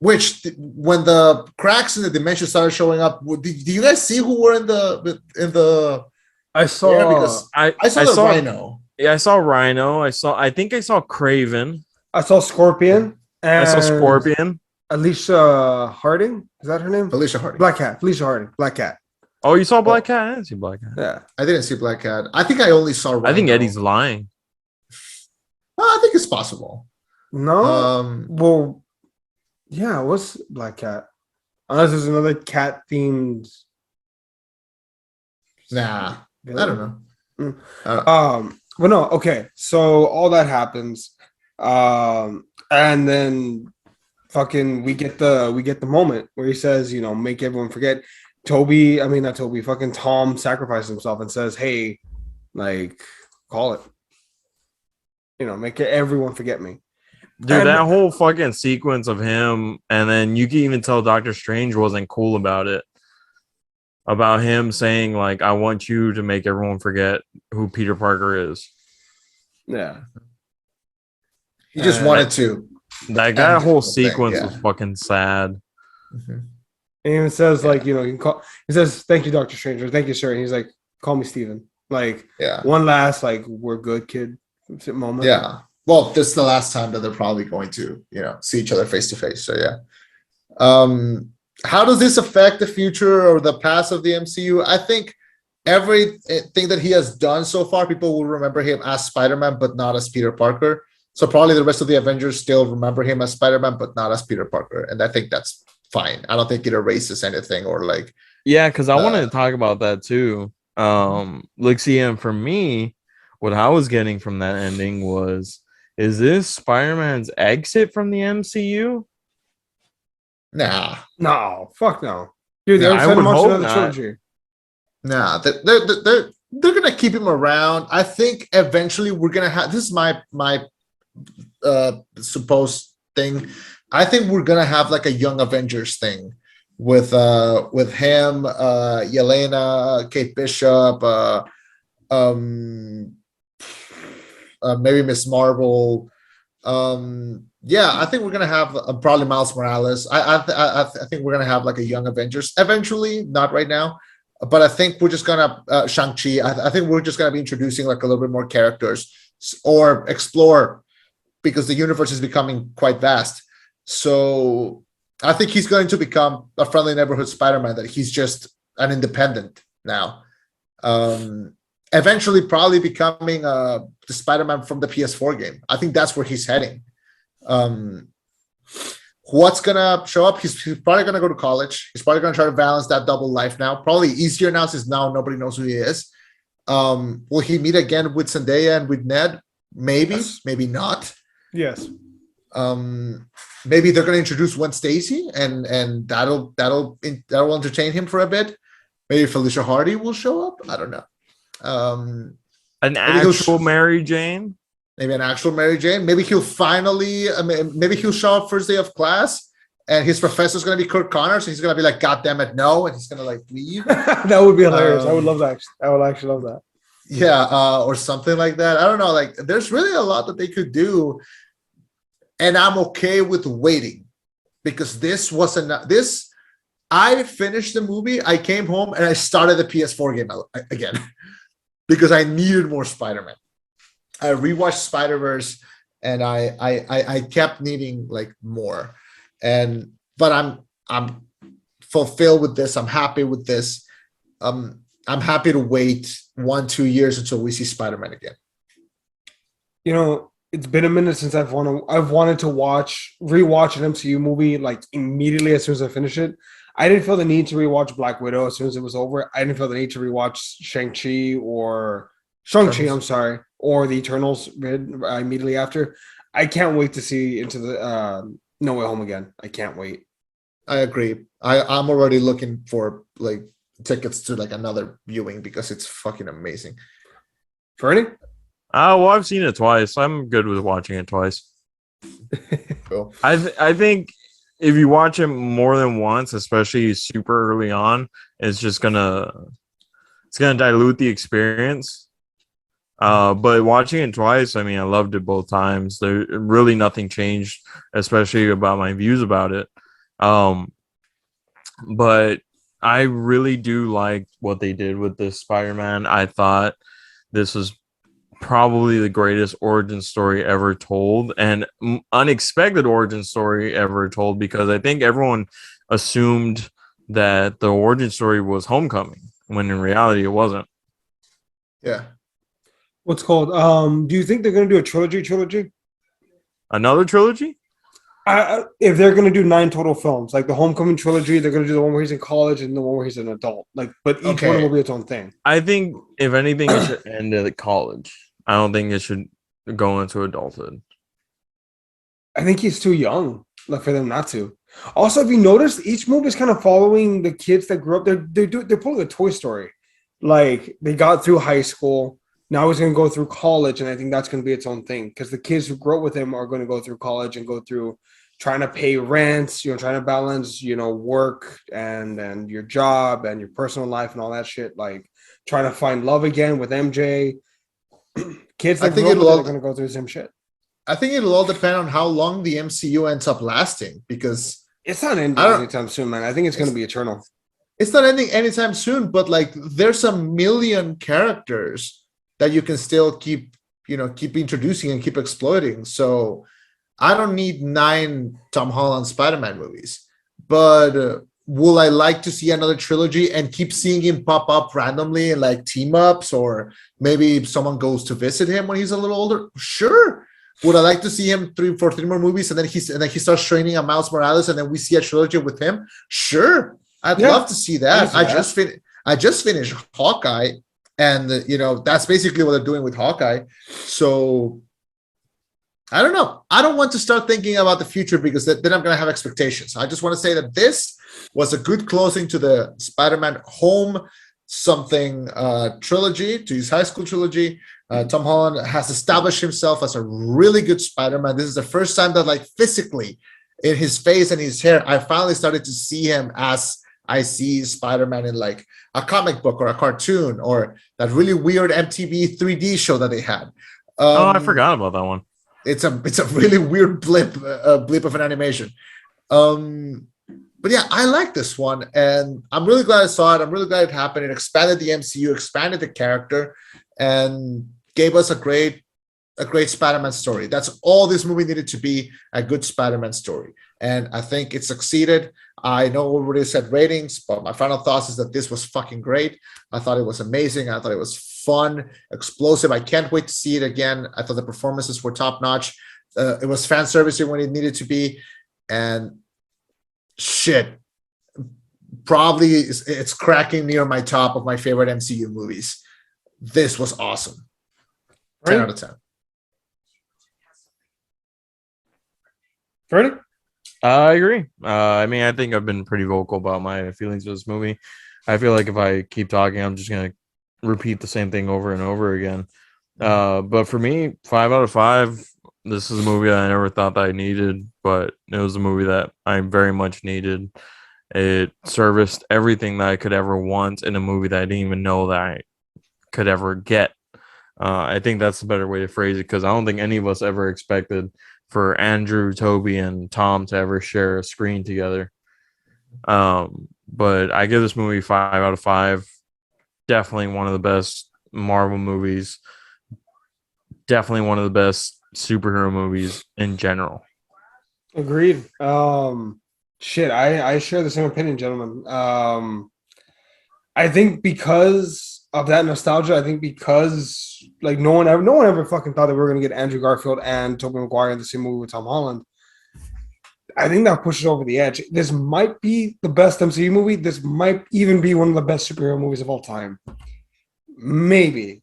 A: Which when the cracks in the dimension started showing up, do you guys see who were in the?
B: I saw
A: because I saw Rhino.
C: Yeah, I saw Rhino. I think I saw Craven.
B: I saw Scorpion. And
C: I saw Scorpion.
B: Alicia Harding, is that her name?
A: Felicia Harding.
B: Black Cat. Felicia Harding. Black Cat.
C: Oh, you saw Black Cat? I didn't see Black Cat.
B: Yeah,
A: I didn't see Black Cat. I think I only saw Rhino.
C: I think Eddie's lying.
A: Well, I think it's possible.
B: no. Well, yeah, what's Black Cat? Unless there's another cat themed.
A: Nah, I don't know.
B: But no, okay. So all that happens, and then fucking we get the moment where he says, you know, make everyone forget. Fucking Tom sacrifices himself and says, "Hey, like, call it. You know, make everyone forget me."
C: Dude,
B: And-
C: that whole fucking sequence of him, and then you can even tell Doctor Strange wasn't cool about it. About him saying, like, I want you to make everyone forget who Peter Parker is.
B: Yeah.
A: He just wanted to.
C: Like, that whole
A: thing,
C: sequence
A: yeah.
C: was fucking sad.
A: Mhm.
B: And he even says, like, you know, you can call. He says, "Thank you, Dr. Strange," or "Thank you, sir." And he's like, "Call me Steven." Like,
A: Yeah.
B: one last, like, we're good, kid moment.
A: Yeah. Well, this is the last time that they're probably going to, you know, see each other face to face. So yeah. How does this affect the future or the past of the MCU? I think everything that he has done so far, people will remember him as Spider-Man, but not as Peter Parker. So probably the rest of the Avengers still remember him as Spider-Man, but not as Peter Parker. And I think that's fine. I don't think it erases anything or like.
C: Yeah, because I wanted to talk about that too. Like, see, and for me, what I was getting from that ending was, is this Spider-Man's exit from the MCU?
A: Nah.
B: No, fuck no. Dude,
C: Yeah,
B: they're
C: I
B: setting
C: would
B: him up to
C: hope
B: another
C: not.
B: trilogy.
A: Nah, they're gonna keep him around. I think eventually we're gonna have, this is my supposed thing. I think we're gonna have like a Young Avengers thing with him, Yelena, Kate Bishop, maybe Miss Marvel. Yeah, I think we're gonna have probably Miles Morales. I think we're gonna have like a Young Avengers eventually, not right now, but I think we're just gonna Shang-Chi. I think we're just gonna be introducing like a little bit more characters or explore, because the universe is becoming quite vast. So I think he's going to become a friendly neighborhood Spider-Man, that he's just an independent now. Eventually probably becoming the Spider-Man from the PS4 game. I think that's where he's heading. What's gonna show up? He's probably gonna go to college. He's probably gonna try to balance that double life now. Probably easier now, since now nobody knows who he is. Will he meet again with Zendaya and with Ned? Maybe,
B: Yes.
A: maybe not.
B: Yes.
A: Maybe they're gonna introduce Gwen Stacy, and that'll entertain him for a bit. Maybe Felicia Hardy will show up. I don't know.
C: An actual Mary Jane?
A: Maybe an actual Mary Jane. Maybe he'll finally, maybe he'll show up first day of class, and his professor's going to be Kurt Connors, and he's going to be like, "God damn it, no," and he's going to like leave.
B: That would be hilarious. I would love that. I would actually love that.
A: Yeah, or something like that. I don't know. Like, there's really a lot that they could do, and I'm okay with waiting, because this wasn't this. I finished the movie. I came home and I started the PS4 game again because I needed more Spider-Man. I rewatched Spider-Verse, and I kept needing like more, but I'm fulfilled with this. I'm happy with this. I'm happy to wait 1-2 years until we see Spider-Man again.
B: You know, it's been a minute since I've wanted to rewatch an MCU movie like immediately as soon as I finish it. I didn't feel the need to rewatch Black Widow as soon as it was over. I didn't feel the need to rewatch Shang-Chi, I'm sorry, or the Eternals immediately after. I can't wait to see into the No Way Home again. I can't wait.
A: I agree. I'm already looking for like tickets to like another viewing because it's fucking amazing.
B: Ferny?
C: Well, I've seen it twice. I'm good with watching it twice.
A: Cool.
C: I think if you watch it more than once, especially super early on, it's gonna dilute the experience. But watching it twice, I mean, I loved it both times. There really nothing changed, especially about my views about it. But I really do like what they did with this Spider-Man. I thought this was probably the greatest origin story ever told, and unexpected origin story ever told, because I think everyone assumed that the origin story was Homecoming, when in reality it wasn't.
A: Yeah.
B: What's called? Do you think they're going to do a trilogy?
C: Another trilogy?
B: If they're going to do 9 total films, like the Homecoming trilogy, they're going to do the one where he's in college and the one where he's an adult. Like, but each one will be its own thing.
C: I think if anything, it should end at college. I don't think it should go into adulthood.
B: I think he's too young for them not to. Also, if you notice, each movie is kind of following the kids that grew up. They're pulling a Toy Story. Like, they got through high school. Now he's going to go through college, and I think that's going to be its own thing, because the kids who grow up with him are going to go through college and go through trying to pay rents, trying to balance, work and your job and your personal life and all that shit. Like, trying to find love again with MJ. Kids that grew up with it are going to go through the same shit.
A: I think it'll all depend on how long the MCU ends up lasting, because
B: it's not ending anytime soon, man. I think it's going to be eternal.
A: It's not ending anytime soon, but like there's a million characters that you can still keep introducing and keep exploiting. So I don't need 9 Tom Holland Spider-Man movies, but will I like to see another trilogy and keep seeing him pop up randomly and like team ups, or maybe if someone goes to visit him when he's a little older? Sure. Would I like to see him for 3 more movies and then he starts training a Miles Morales and then we see a trilogy with him? Sure. I'd love to see that. I just finished Hawkeye, and that's basically what they're doing with Hawkeye. So I don't know. I don't want to start thinking about the future, because then I'm going to have expectations. I just want to say that this was a good closing to the Spider-Man Home something trilogy, to his high school trilogy. Tom Holland has established himself as a really good Spider-Man. This is the first time that, like, physically in his face and his hair, I finally started to see him as I see Spider-Man in like a comic book or a cartoon or that really weird MTV 3D show that they had.
C: I forgot about that one.
A: It's a really weird blip of an animation. But yeah, I like this one, and I'm really glad I saw it. I'm really glad it happened. It expanded the MCU, expanded the character, and gave us a great Spider-Man story. That's all this movie needed to be, a good Spider-Man story. And I think it succeeded. I know we already said ratings, but my final thoughts is that this was fucking great. I thought it was amazing. I thought it was fun, explosive. I can't wait to see it again. I thought the performances were top-notch. It was fan servicing when it needed to be. And shit, probably it's cracking near my top of my favorite MCU movies. This was awesome. 10 out of 10.
B: Ferny?
C: I agree. I mean, I think I've been pretty vocal about my feelings of this movie. I feel like if I keep talking, I'm just going to repeat the same thing over and over again. But for me, 5 out of 5. This is a movie I never thought that I needed, but it was a movie that I very much needed. It serviced everything that I could ever want in a movie that I didn't even know that I could ever get. I think that's the better way to phrase it, because I don't think any of us ever expected for Andrew, Toby, and Tom to ever share a screen together. But I give this movie 5 out of 5. Definitely one of the best Marvel movies. Definitely one of the best superhero movies in general.
B: Agreed. I share the same opinion, gentlemen. I I think because of that nostalgia, I think because like no one ever fucking thought that we were gonna get Andrew Garfield and Tobey Maguire in the same movie with Tom Holland. I think that pushes over the edge. This might be the best MCU movie. This might even be one of the best superhero movies of all time. Maybe.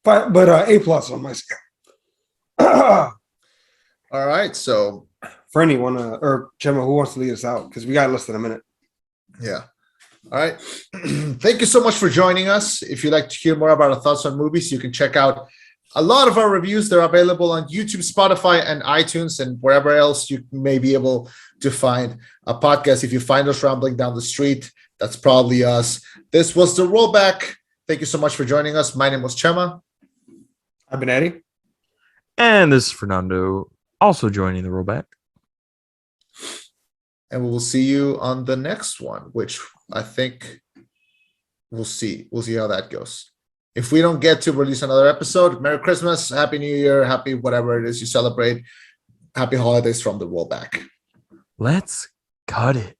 B: But A+ on my scale.
A: All right, so
B: Ferny, or Chema, who wants to lead us out? Because we got less than a minute.
A: Yeah. All right. Thank you so much for joining us. If you'd like to hear more about our thoughts on movies, you can check out a lot of our reviews. They're available on YouTube, Spotify, and iTunes, and wherever else you may be able to find a podcast. If you find us rambling down the street, that's probably us. This was The Rollback. Thank you so much for joining us. My name was Chema.
B: I've been Eddie.
C: And this is Fernando, also joining the rollback.
A: And we will see you on the next one, which I think we'll see. We'll see how that goes. If we don't get to release another episode, Merry Christmas, Happy New Year, happy whatever it is you celebrate. Happy holidays from The Rollback.
C: Let's cut it.